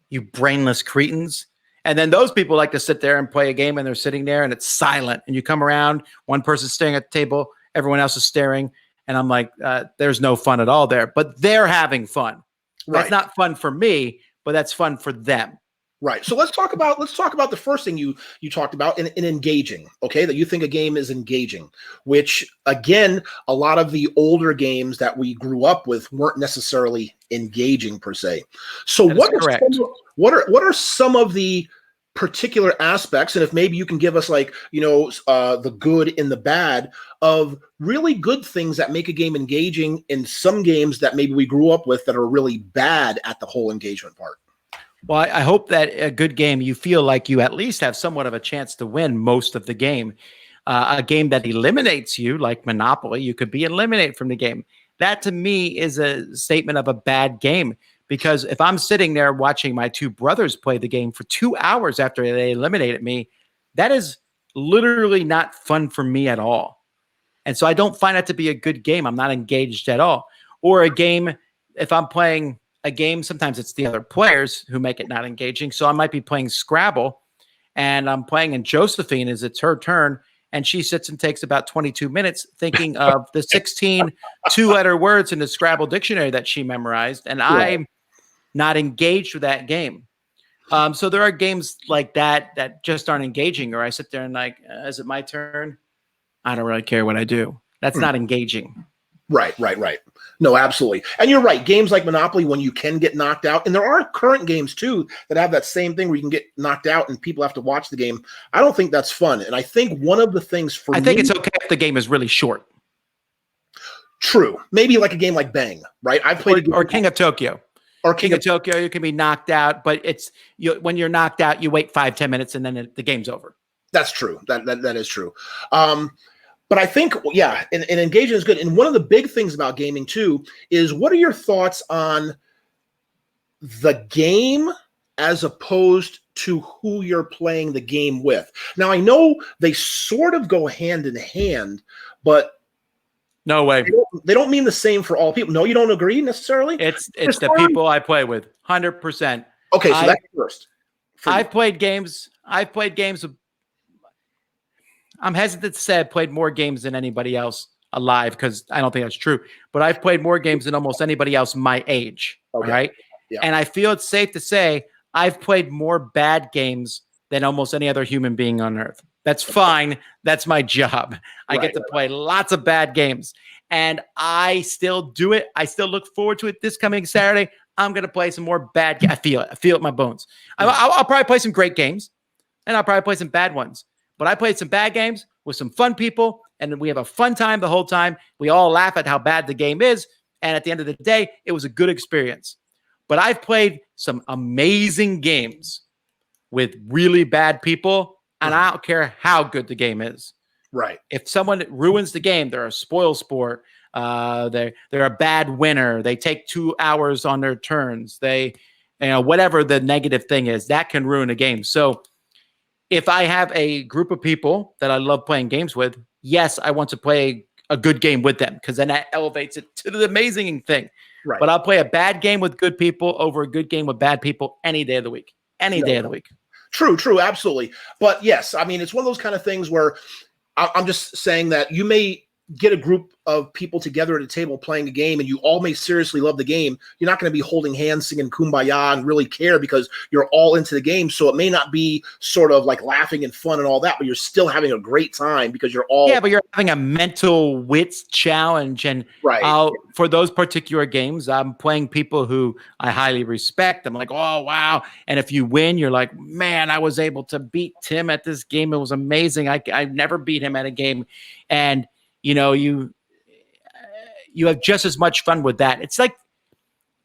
"You brainless cretins." And then those people like to sit there and play a game, and they're sitting there, and it's silent. And you come around, one person's staring at the table, everyone else is staring, and I'm like, "There's no fun at all there." But they're having fun. That's not fun for me, but that's fun for them. Right. So let's talk about the first thing you talked about in engaging, okay? That you think a game is engaging, which again, a lot of the older games that we grew up with weren't necessarily engaging per se. So what are some of the particular aspects, and if maybe you can give us like, the good and the bad of really good things that make a game engaging in some games that maybe we grew up with that are really bad at the whole engagement part. Well, I hope that a good game, you feel like you at least have somewhat of a chance to win most of the game. A game that eliminates you, like Monopoly, you could be eliminated from the game. That to me is a statement of a bad game, because if I'm sitting there watching my two brothers play the game for 2 hours after they eliminated me, that is literally not fun for me at all. And so I don't find that to be a good game. I'm not engaged at all. Or a game, if I'm playing a game, sometimes it's the other players who make it not engaging. So I might be playing Scrabble, and I'm playing, and Josephine is it's her turn, and she sits and takes about 22 minutes thinking of the 16 two-letter words in the Scrabble dictionary that she memorized, and I'm not engaged with that game. So there are games like that just aren't engaging, or I sit there and like, is it my turn? I don't really care what I do. That's not engaging. Right. No, absolutely. And you're right. Games like Monopoly, when you can get knocked out, and there are current games too that have that same thing where you can get knocked out and people have to watch the game. I don't think that's fun. And I think one of the things for me, I think it's okay if the game is really short. True. Maybe like a game like Bang, right? I've played or King of Tokyo. Or King of Tokyo, you can be knocked out, but it's when you're knocked out, you wait 5-10 minutes and then the game's over. That's true. That is true. But I think, and engaging is good. And one of the big things about gaming too is, what are your thoughts on the game as opposed to who you're playing the game with? Now, I know they sort of go hand in hand, but no way. They don't mean the same for all people. No, you don't agree necessarily? It's the people I play with, 100%. Okay, so that's first. I've played games with, I'm hesitant to say I've played more games than anybody else alive, because I don't think that's true. But I've played more games than almost anybody else my age. Okay. Right? And I feel it's safe to say I've played more bad games than almost any other human being on earth. That's fine. That's my job. I get to play lots of bad games, and I still do it. I still look forward to it. This coming Saturday, I'm going to play some more bad games. I feel it. I feel it in my bones. I'll probably play some great games, and I'll probably play some bad ones. But I played some bad games with some fun people, and we have a fun time the whole time. We all laugh at how bad the game is, and at the end of the day, it was a good experience. But I've played some amazing games with really bad people, and I don't care how good the game is. Right. If someone ruins the game, they're a spoil sport. They're a bad winner. They take 2 hours on their turns. They, whatever the negative thing is, that can ruin a game. So if I have a group of people that I love playing games with, yes, I want to play a good game with them because then that elevates it to the amazing thing. Right. But I'll play a bad game with good people over a good game with bad people any day of the week. Any day of the week. True, absolutely. But yes, I mean, it's one of those kind of things where I'm just saying that you may get a group of people together at a table playing a game and you all may seriously love the game. You're not going to be holding hands, singing Kumbaya and really care because you're all into the game. So it may not be sort of like laughing and fun and all that, but you're still having a great time because you're all. Yeah, but you're having a mental wits challenge. And for those particular games, I'm playing people who I highly respect. I'm like, oh, wow. And if you win, you're like, man, I was able to beat Timm at this game. It was amazing. I never beat him at a game. And you have just as much fun with that. It's like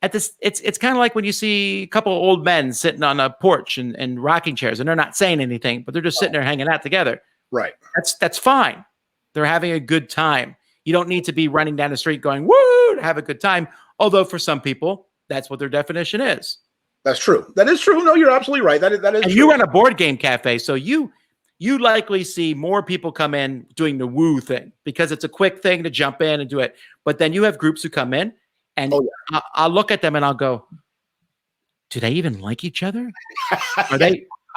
it's kind of like when you see a couple of old men sitting on a porch and rocking chairs, and they're not saying anything, but they're just sitting there hanging out together. Right. That's fine. They're having a good time. You don't need to be running down the street going, woo, to have a good time. Although for some people, that's what their definition is. That's true. That is true. No, you're absolutely right. That is and true. You run a board game cafe, so you likely see more people come in doing the woo thing because it's a quick thing to jump in and do it. But then you have groups who come in and I'll look at them and I'll go, do they even like each other?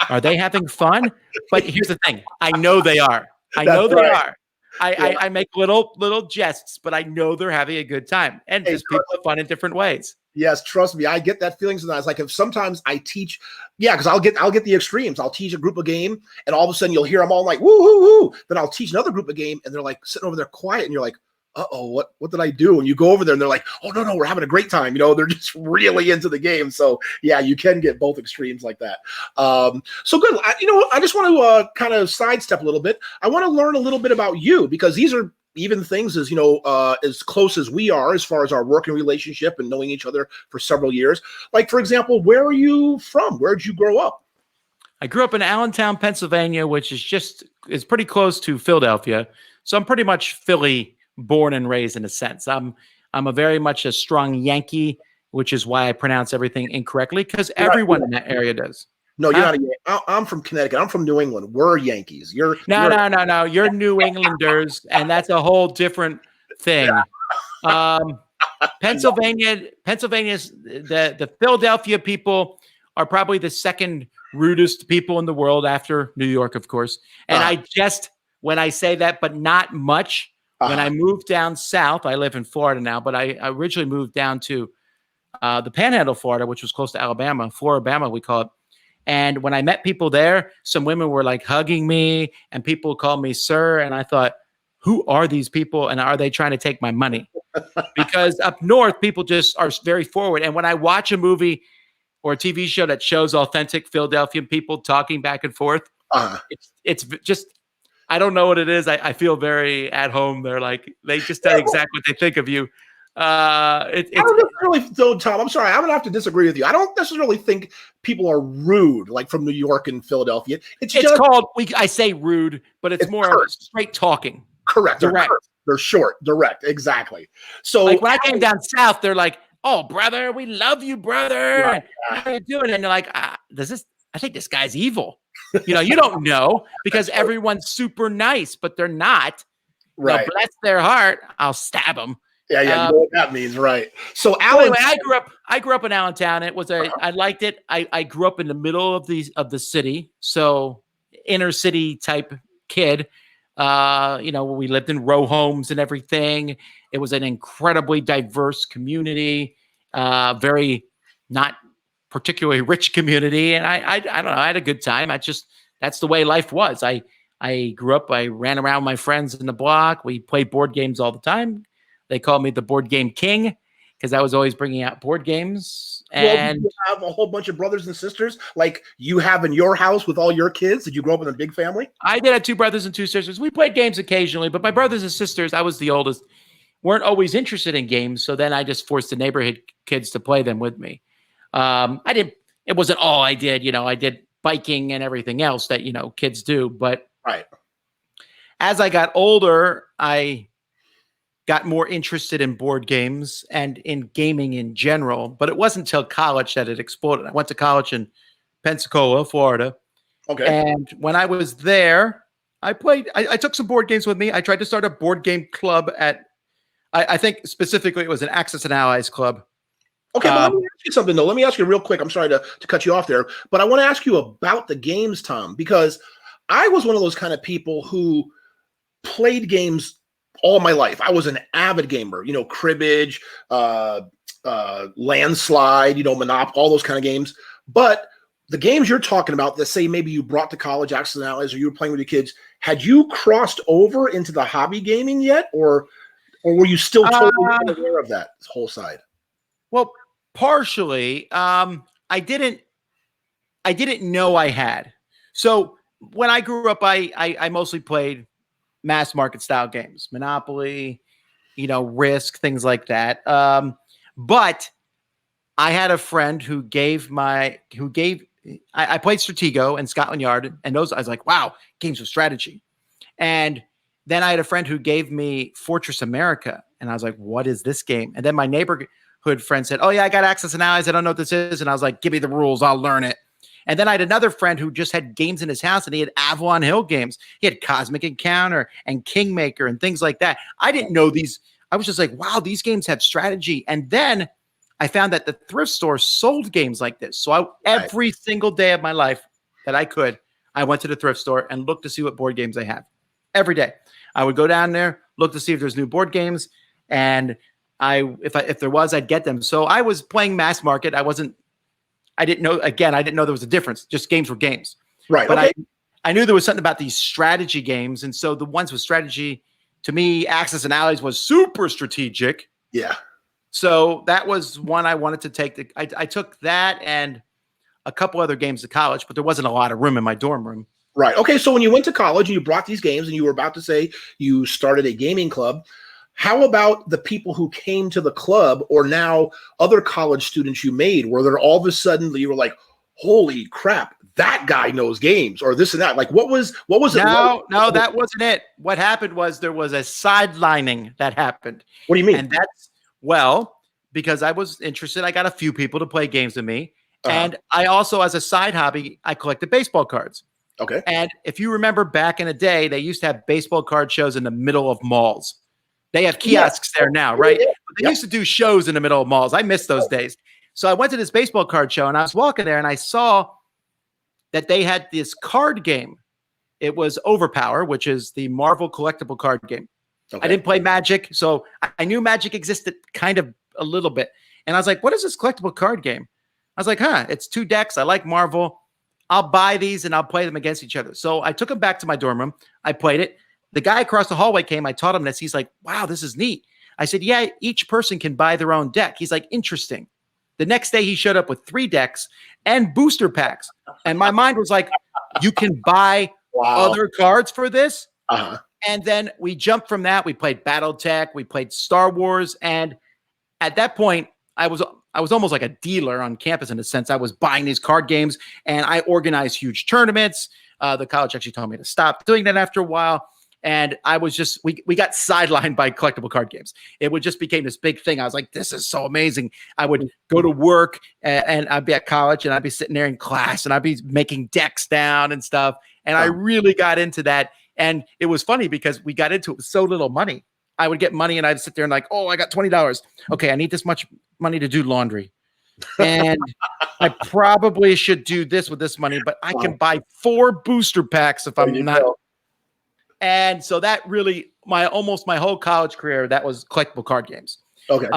Are they having fun? But here's the thing. I know they are. I are. I make little jests, but I know they're having a good time. And just people have fun in different ways. Yes, trust me, I get that feeling sometimes. Like if sometimes I teach, because I'll get the extremes. I'll teach a group a game, and all of a sudden you'll hear them all like woo woo woo. Then I'll teach another group a game, and they're like sitting over there quiet, and you're like, what did I do? And you go over there, and they're like, oh no, we're having a great time. They're just really into the game. So yeah, you can get both extremes like that. So good. I just want to kind of sidestep a little bit. I want to learn a little bit about you because these are even things as as close as we are as far as our working relationship and knowing each other for several years. Like, for example, where are you from? Where did you grow up? I grew up in Allentown, Pennsylvania, which is pretty close to Philadelphia. So I'm pretty much Philly born and raised in a sense. I'm a very much a strong Yankee, which is why I pronounce everything incorrectly because everyone in that area does. No, you're not. I'm from Connecticut. I'm from New England. We're Yankees. No. You're New Englanders, and that's a whole different thing. Pennsylvania's the Philadelphia people are probably the second rudest people in the world after New York, of course. And when I say that, but not much. When I moved down south, I live in Florida now, but I originally moved down to the Panhandle, Florida, which was close to Alabama, Floribama, we call it. And when I met people there, some women were like hugging me and people called me sir. And I thought, who are these people? And are they trying to take my money? Because up north, people just are very forward. And when I watch a movie or a TV show that shows authentic Philadelphian people talking back and forth, it's just, I don't know what it is. I feel very at home. They're like, they just tell you exactly what they think of you. I don't necessarily, Tom, I'm sorry, I'm gonna have to disagree with you. I don't necessarily think people are rude, like from New York and Philadelphia. It's called. I say rude, but it's more curt. Straight talking. Correct. Direct. They're short, direct. Exactly. So, like when I came down south, they're like, "Oh, brother, we love you, brother. Right. How are you doing?" And they're like, I think this guy's evil. You don't know because everyone's super nice, but they're not. Right. Now, bless their heart. I'll stab them. Yeah, you know what that means, right? So, Alan, anyway, I grew up in Allentown. I liked it. I grew up in the middle of the city, so inner city type kid. We lived in row homes and everything. It was an incredibly diverse community, very not particularly rich community. And I don't know, I had a good time. That's the way life was. I grew up, I ran around with my friends in the block. We played board games all the time. They called me the board game king because I was always bringing out board games. And did you have a whole bunch of brothers and sisters like you have in your house with all your kids? Did you grow up in a big family? I did have 2 brothers and 2 sisters. We played games occasionally, but my brothers and sisters, I was the oldest, weren't always interested in games. So then I just forced the neighborhood kids to play them with me. It wasn't all I did. I did biking and everything else that, kids do. But right. As I got older, I got more interested in board games and in gaming in general, but it wasn't until college that it exploded. I went to college in Pensacola, Florida. Okay. And when I was there, I took some board games with me. I tried to start a board game club I think specifically it was an Axis and Allies club. Okay, but let me ask you something, though. Let me ask you real quick. I'm sorry to cut you off there, but I want to ask you about the games, Tom, because I was one of those kind of people who played games all my life. I was an avid gamer, cribbage, landslide, Monopoly, all those kind of games. But the games you're talking about that say maybe you brought to college, Axis and Allies, or you were playing with your kids, had you crossed over into the hobby gaming yet, or were you still totally unaware of that whole side? Well, partially. I didn't know I had. So when I grew up, I mostly played mass market style games, Monopoly, Risk, things like that. But I had a friend who I played Stratego and Scotland Yard, and I was like, wow, games with strategy. And then I had a friend who gave me Fortress America, and I was like, what is this game? And then my neighborhood friend said, oh yeah, I got Axis and Allies. I don't know what this is. And I was like, give me the rules. I'll learn it. And then I had another friend who just had games in his house, and he had Avalon Hill games. He had Cosmic Encounter and Kingmaker and things like that. I didn't know these. I was just like, wow, these games have strategy. And then I found that the thrift store sold games like this. So every single day of my life that I went to the thrift store and looked to see what board games they have. Every day. I would go down there, look to see if there's new board games. And if there was, I'd get them. So I was playing mass market. I didn't know there was a difference. Just games were games. Right. But okay. I knew there was something about these strategy games. And so the ones with strategy, to me, Axis and Allies was super strategic. Yeah. So that was one I wanted to take. I took that and a couple other games to college, but there wasn't a lot of room in my dorm room. Right. Okay. So when you went to college and you brought these games and you were about to say you started a gaming club, how about the people who came to the club or now other college students you made, where they're all of a sudden you were like, holy crap, that guy knows games or this and that? Like what was it? No, that wasn't it. What happened was there was a sidelining that happened. What do you mean? And because I was interested, I got a few people to play games with me. Uh-huh. And I also, as a side hobby, I collected baseball cards. Okay. And if you remember back in the day, they used to have baseball card shows in the middle of malls. They have kiosks there now, right? Yeah. But they used to do shows in the middle of malls. I miss those days. So I went to this baseball card show and I was walking there and I saw that they had this card game. It was Overpower, which is the Marvel collectible card game. Okay. I didn't play Magic, so I knew Magic existed kind of a little bit. And I was like, what is this collectible card game? I was like, it's 2 decks. I like Marvel. I'll buy these and I'll play them against each other. So I took them back to my dorm room. I played it. The guy across the hallway came. I taught him this. He's like, wow, this is neat. I said, yeah, each person can buy their own deck. He's like, interesting. The next day he showed up with 3 decks and booster packs. And my mind was like, you can buy other cards for this? Uh-huh. And then we jumped from that. We played Battletech. We played Star Wars. And at that point, I was almost like a dealer on campus in a sense. I was buying these card games and I organized huge tournaments. The college actually told me to stop doing that after a while. And I was just, we got sidelined by collectible card games. It would just became this big thing. I was like, this is so amazing. I would go to work and I'd be at college and I'd be sitting there in class and I'd be making decks down and stuff. And I really got into that. And it was funny because we got into it with so little money. I would get money and I'd sit there and like, oh, I got $20. Okay, I need this much money to do laundry. And I probably should do this with this money, but I can buy 4 booster packs if I'm not. And so that really, almost my whole college career, that was collectible card games. Okay.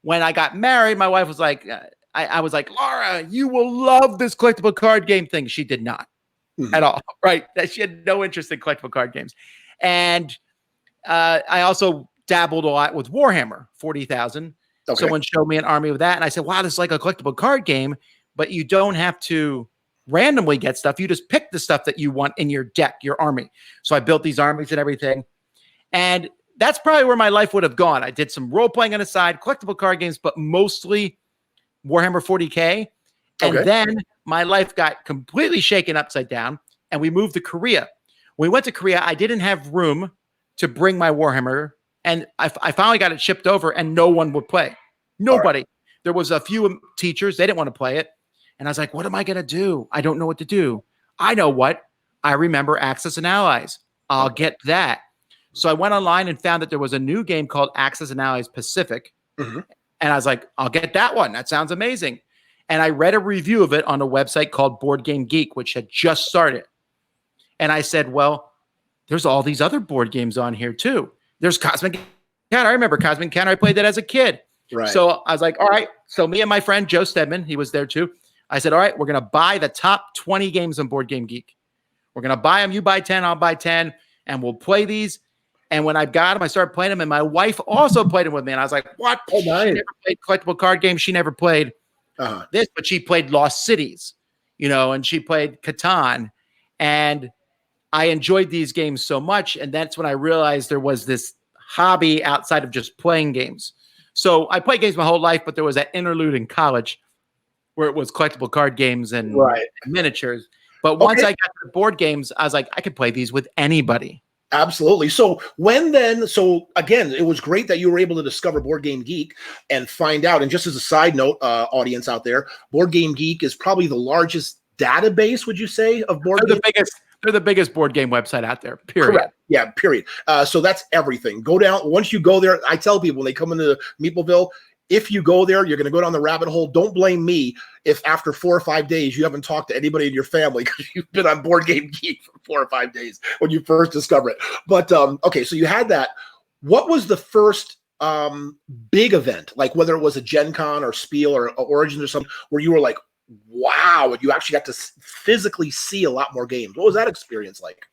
When I got married, my wife was like, I was like, Laura, you will love this collectible card game thing. She did not at all. Right. That she had no interest in collectible card games. And I also dabbled a lot with Warhammer 40,000. Okay. Someone showed me an army with that. And I said, wow, this is like a collectible card game, but you don't have to randomly get stuff. You just pick the stuff that you want in your deck, your army. So I built these armies and everything. And that's probably where my life would have gone. I did some role playing on the side, collectible card games, but mostly Warhammer 40K. And then my life got completely shaken upside down, and we moved to Korea. When we went to Korea, I didn't have room to bring my Warhammer, and I finally got it shipped over, and no one would play. Nobody. There was a few teachers. They didn't want to play it. And I was like, what am I going to do? I don't know what to do. I know what. I remember Axis and Allies. I'll get that. So I went online and found that there was a new game called Axis and Allies Pacific. And I was like, I'll get that one. That sounds amazing. And I read a review of it on a website called Board Game Geek, which had just started. And I said, well, there's all these other board games on here too. There's Cosmic Encounter. I remember Cosmic Encounter. I played that as a kid. Right. So I was like, all right. So me and my friend Joe Stedman, he was there too. I said, all right, we're going to buy the top 20 games on Board Game Geek. We're going to buy them. You buy 10, I'll buy 10, and we'll play these. And when I got them, I started playing them, and my wife also played them with me. And I was like, what? Oh, nice. She never played collectible card games. She never played this, but she played Lost Cities, and she played Catan. And I enjoyed these games so much. And that's when I realized there was this hobby outside of just playing games. So I played games my whole life, but there was that interlude in college where it was collectible card games and miniatures. But once I got to the board games, I was like, I could play these with anybody. Absolutely. So again, it was great that you were able to discover Board Game Geek and find out. And just as a side note, audience out there, Board Game Geek is probably the largest database, would you say, of board games? They're the biggest board game website out there, period. Correct. Yeah, period. So that's everything. Go down. Once you go there, I tell people when they come into Meepleville, if you go there, you're going to go down the rabbit hole. Don't blame me if after 4 or 5 days you haven't talked to anybody in your family because you've been on Board Game Geek for 4 or 5 days when you first discover it. But okay, so you had that. What was the first big event, like whether it was a Gen Con or Spiel or Origins or something, where you were like, wow, and you actually got to physically see a lot more games? What was that experience like?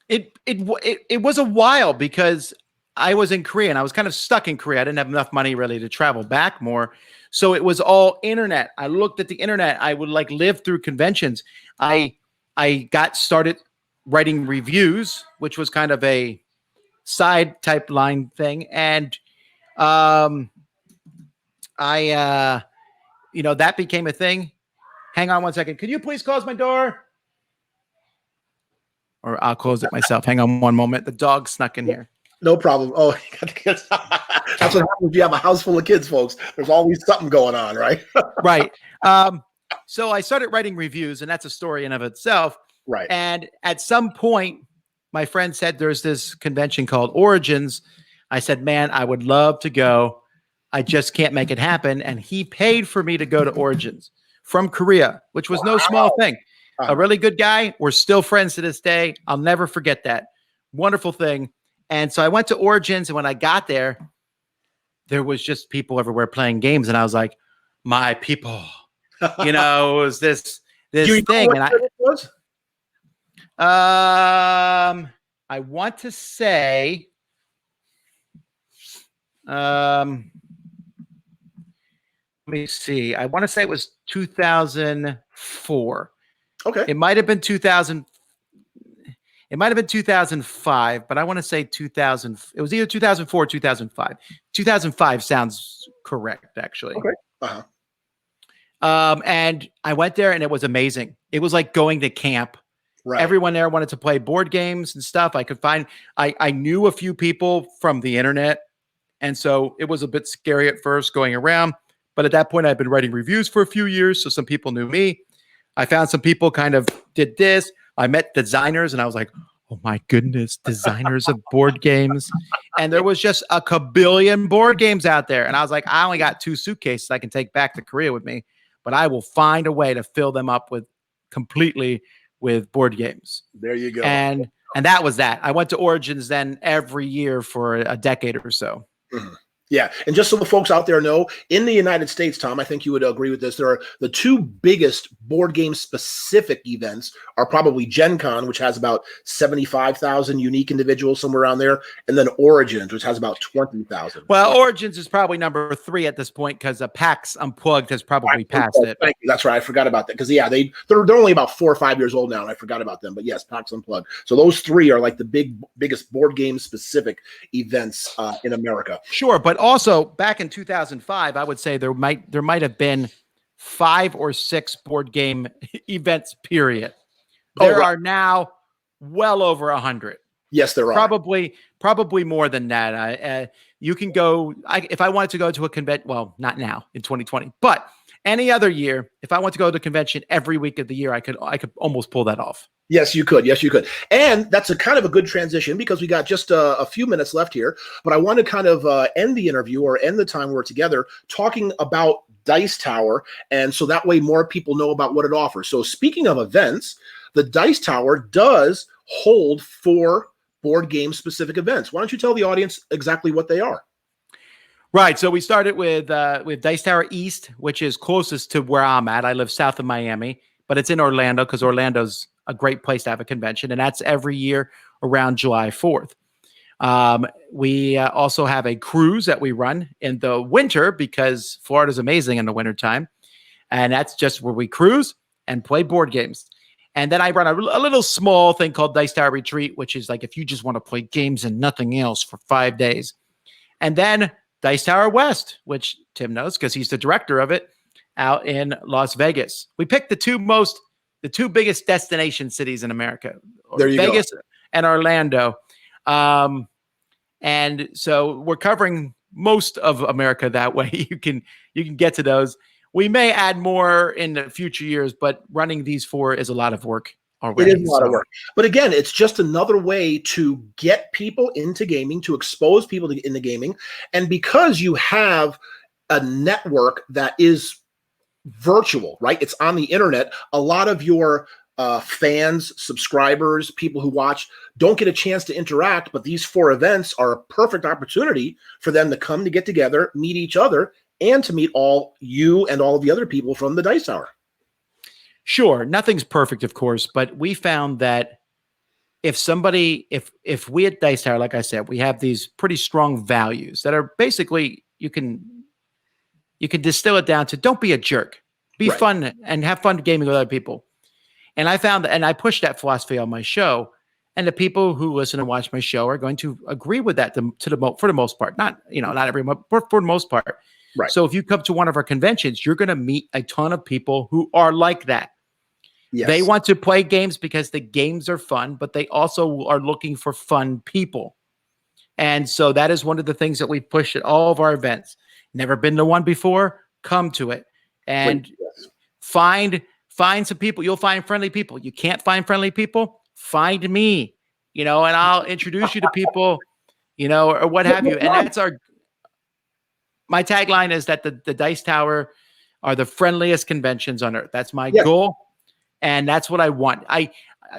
It was a while because I was in Korea and I was kind of stuck in Korea. I didn't have enough money really to travel back more. So it was all internet. I looked at the internet. I would live through conventions. I got started writing reviews, which was kind of a side type line thing. And that became a thing. Hang on one second. Could you please close my door? Or I'll close it myself. Hang on one moment. The dog snuck in here. No problem. Oh, that's what happens when you have a house full of kids, folks. There's always something going on, right? Right. So I started writing reviews, and that's a story in of itself. Right. And at some point, my friend said there's this convention called Origins. I said, man, I would love to go. I just can't make it happen. And he paid for me to go to Origins from Korea, which was no small thing. A really good guy. We're still friends to this day. I'll never forget that. Wonderful thing. And so I went to Origins, and when I got there, there was just people everywhere playing games. And I was like, my people, it was this thing. And it was? I want to say, let me see. I want to say it was 2004. Okay. It might have been 2000. It might have been 2005, but I want to say 2000. It was either 2004 or 2005. 2005 sounds correct, actually. Okay. And I went there, and it was amazing. It was like going to camp. Right. Everyone there wanted to play board games and stuff. I knew a few people from the internet, and so it was a bit scary at first going around. But at that point, I'd been writing reviews for a few years, so some people knew me. I found some people kind of did this. I met designers, and I was like, oh my goodness, designers of board games. And there was just a kabillion board games out there. And I was like, I only got 2 suitcases I can take back to Korea with me, but I will find a way to fill them up completely with board games. There you go. And that was that. I went to Origins then every year for a decade or so. Mm-hmm. Yeah, and just so the folks out there know, in the United States, Tom, I think you would agree with this. There are the two biggest board game specific events are probably Gen Con, which has about 75,000 unique individuals somewhere around there, and then Origins, which has about 20,000. Well, Origins is probably number 3 at this point because PAX Unplugged has probably passed it. Thank you. That's right. I forgot about that because yeah, they're only about 4 or 5 years old now, and I forgot about them. But yes, PAX Unplugged. So those 3 are like the biggest board game specific events in America. Sure, but also back in 2005, I would say there might have been 5 or 6 board game events. Period. There are now well over 100. Yes, there are. Probably more than that. You can go. If I wanted to go to a convention, well, not now in 2020, but any other year, if I want to go to a convention every week of the year, I could almost pull that off. Yes, you could. Yes, you could. And that's a kind of a good transition because we got just a few minutes left here. But I want to kind of end the interview or end the time we're together talking about Dice Tower. And so that way more people know about what it offers. So speaking of events, the Dice Tower does hold 4 board game specific events. Why don't you tell the audience exactly what they are? Right. So we started with Dice Tower East, which is closest to where I'm at. I live south of Miami, but it's in Orlando because Orlando's a great place to have a convention, and that's every year around July 4th. We also have a cruise that we run in the winter because Florida's amazing in the wintertime, and that's just where we cruise and play board games. And then I run a little small thing called Dice Tower Retreat, which is like if you just want to play games and nothing else for 5 days. And then Dice Tower West, which Tim knows because he's the director of it, out in Las Vegas. We picked the two biggest destination cities in America, Vegas and Orlando. And so we're covering most of America that way. You can get to those. We may add more in the future years, but running these 4 is a lot of work already. It is a lot of work. But again, it's just another way to get people into gaming, to expose people into gaming. And because you have a network that is virtual, right? It's on the internet. A lot of your fans, subscribers, people who watch don't get a chance to interact, but these 4 events are a perfect opportunity for them to come to get together, meet each other, and to meet all you and all of the other people from the Dice Tower. Sure. Nothing's perfect, of course, but we found that if we at Dice Tower, like I said, we have these pretty strong values that are basically, you can distill it down to don't be a jerk, be fun and have fun gaming with other people. And I found that, and I pushed that philosophy on my show, and the people who listen and watch my show are going to agree with that for the most part. Not everyone, but for the most part. Right. So if you come to one of our conventions, you're going to meet a ton of people who are like that. Yes. They want to play games because the games are fun, but they also are looking for fun people. And so that is one of the things that we push at all of our events. Never been to one before? Come to it and find some people. You'll find friendly people. You can't find friendly people? Find me, and I'll introduce you to people, or what have you. And that's my tagline is that the Dice Tower are the friendliest conventions on earth. That's my goal. And that's what I want.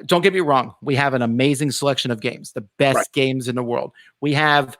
Don't get me wrong. We have an amazing selection of games, the best games in the world. We have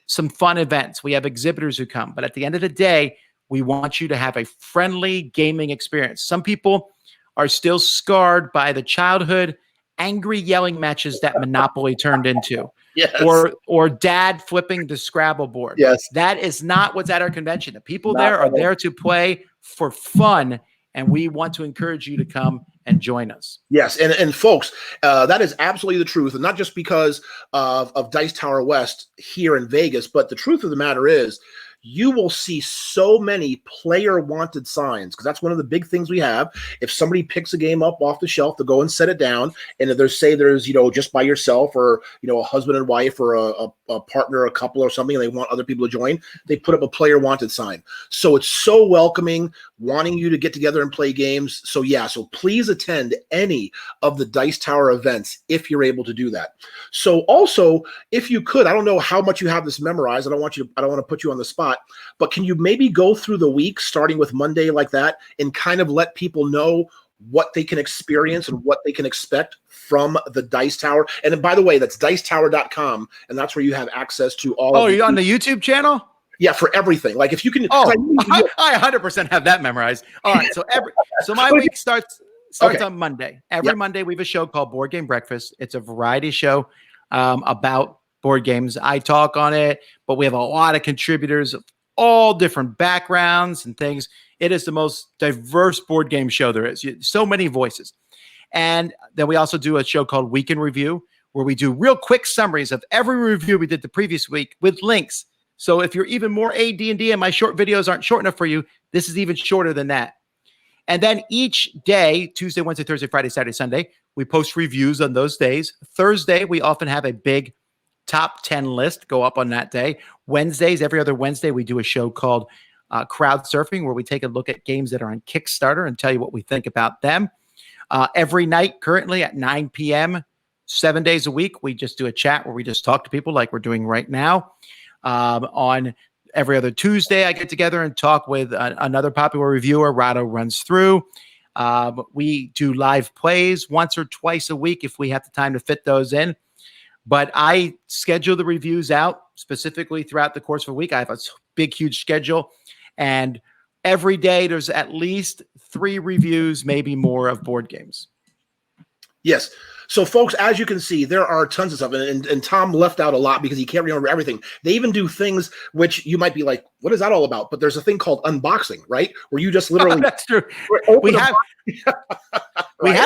some fun events. We have exhibitors who come. But at the end of the day, we want you to have a friendly gaming experience. Some people are still scarred by the childhood angry yelling matches that Monopoly turned into. Yes. Or dad flipping the Scrabble board. Yes. That is not what's at our convention. The people there are there to play for fun, and we want to encourage you to come and join us. Yes, and folks, that is absolutely the truth, and not just because of Dice Tower West here in Vegas, but the truth of the matter is you will see so many player wanted signs, because that's one of the big things we have. If somebody picks a game up off the shelf to go and set it down, and if there's just by yourself, or a husband and wife, or a partner, a couple or something, and they want other people to join, they put up a player wanted sign. So it's so welcoming, wanting you to get together and play games. So please attend any of the Dice Tower events if you're able to do that. So also, if you could, I don't know how much you have this memorized. I don't want to put you on the spot, but can you maybe go through the week starting with Monday like that and kind of let people know what they can experience and what they can expect from the Dice Tower? And then, by the way, that's dicetower.com, and that's where you have access to all. Oh, are you on the YouTube channel? Yeah, for everything. Like if you can. Oh, I, I 100% have that memorized. All right, so my week starts Okay. on Monday. Every Yep. Monday we have a show called Board Game Breakfast. It's a variety show about board games. I talk on it, but we have a lot of contributors of all different backgrounds and things. It is the most diverse board game show there is. So many voices. And then we also do a show called Week in Review, where we do real quick summaries of every review we did the previous week with links. So if you're even more AD&D and my short videos aren't short enough for you, this is even shorter than that. And then each day, Tuesday, Wednesday, Thursday, Friday, Saturday, Sunday, we post reviews on those days. Thursday, we often have a big top 10 list go up on that day. Wednesdays, every other Wednesday, we do a show called Crowd Surfing, where we take a look at games that are on Kickstarter and tell you what we think about them. Every night, currently at 9 p.m., 7 days a week, we just do a chat where we just talk to people like we're doing right now. On every other Tuesday, I get together and talk with another popular reviewer. Rado runs through. We do live plays once or twice a week if we have the time to fit those in. But I schedule the reviews out specifically throughout the course of a week. I have a big, huge schedule. And every day there's at least 3 reviews, maybe more, of board games. Yes. So, folks, as you can see, there are tons of stuff. And Tom left out a lot because he can't remember everything. They even do things which you might be like, what is that all about? But there's a thing called unboxing, right? Where you just literally. That's true. We have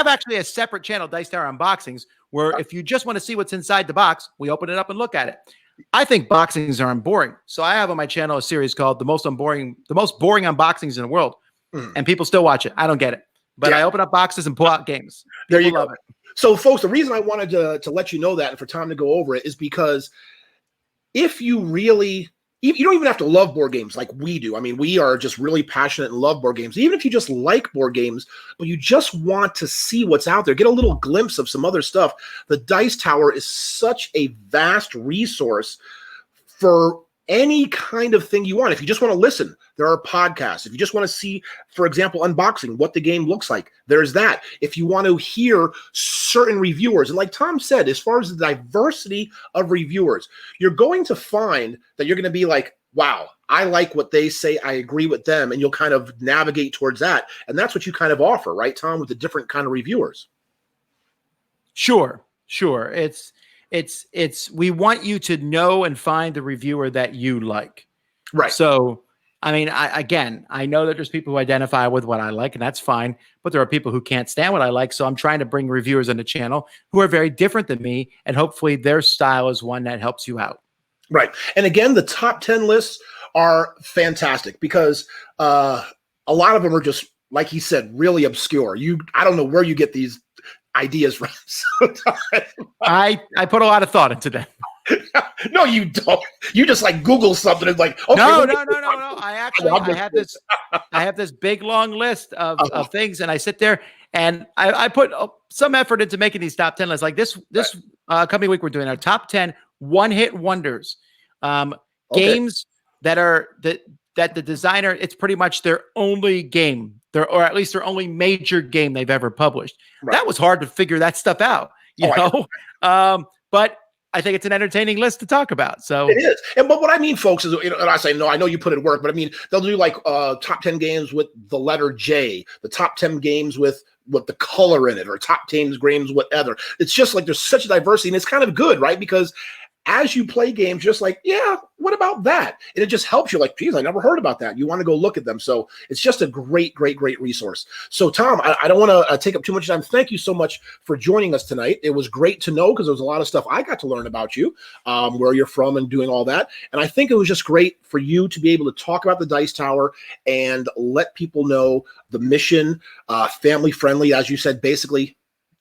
actually a separate channel, Dice Tower Unboxings, where if you just want to see what's inside the box, we open it up and look at it. I think boxings are boring. So I have on my channel a series called the most boring unboxings in the world. And people still watch it. I don't get it. But I open up boxes and pull out games. There you go. So, folks, the reason I wanted to let you know that and for Tom to go over it is because if you really, you don't even have to love board games like we do. I mean, we are just really passionate and love board games. Even if you just like board games, but you just want to see what's out there, get a little glimpse of some other stuff, the Dice Tower is such a vast resource for any kind of thing you want. If you just want to listen, there are podcasts. If you just want to see, for example, unboxing, what the game looks like, there's that. If you want to hear certain reviewers, and like Tom said, as far as the diversity of reviewers, you're going to find that you're going to be like, wow, I like what they say. I agree with them. And you'll kind of navigate towards that. And that's what you kind of offer, right, Tom, with the different kind of reviewers? Sure. It's we want you to know and find the reviewer that you like. Right. So, I mean, I know that there's people who identify with what I like, and that's fine. But there are people who can't stand what I like. So I'm trying to bring reviewers on the channel who are very different than me. And hopefully their style is one that helps you out. Right. And again, the top 10 lists are fantastic because a lot of them are just, like he said, really obscure. I don't know where you get these ideas from. I put a lot of thought into them. No, you don't. You just like Google something and like, okay, no. I have this big long list of things, and I sit there and I put some effort into making these top 10 lists. Like this coming week, we're doing our top 10 one-hit wonders, games that are that the designer, it's pretty much their only game, or at least their only major game they've ever published. Right. That was hard to figure that stuff out, you know. But I think it's an entertaining list to talk about. So it is. But what I mean, folks, is, and I say, no, I know you put it to work, but I mean, they'll do like top 10 games with the letter J, the top 10 games with the color in it, or top 10 games, whatever. It's just like there's such a diversity, and it's kind of good, right? Because as you play games, just like, yeah, what about that? And it just helps you like, geez, I never heard about that. You want to go look at them. So it's just a great, great, great resource. So Tom, I don't want to take up too much time. Thank you so much for joining us tonight. It was great to know because there was a lot of stuff I got to learn about you, where you're from and doing all that. And I think it was just great for you to be able to talk about the Dice Tower and let people know the mission, family friendly, as you said, basically.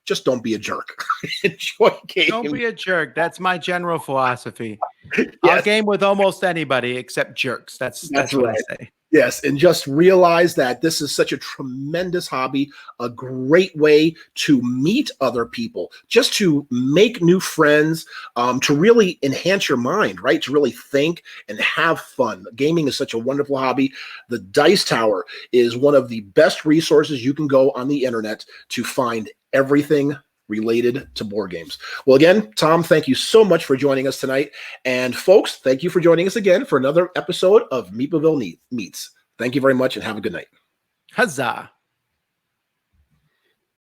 Just don't be a jerk. Enjoy games. Don't be a jerk. That's my general philosophy. Yes. I'll game with almost anybody except jerks. That's what right. I say. Yes, and just realize that this is such a tremendous hobby, a great way to meet other people, just to make new friends, to really enhance your mind, right? To really think and have fun. Gaming is such a wonderful hobby. The Dice Tower is one of the best resources you can go on the internet to find everything related to board games. Well, again, Tom, thank you so much for joining us tonight. And folks, thank you for joining us again for another episode of Meepleville Meets. Thank you very much and have a good night. Huzzah.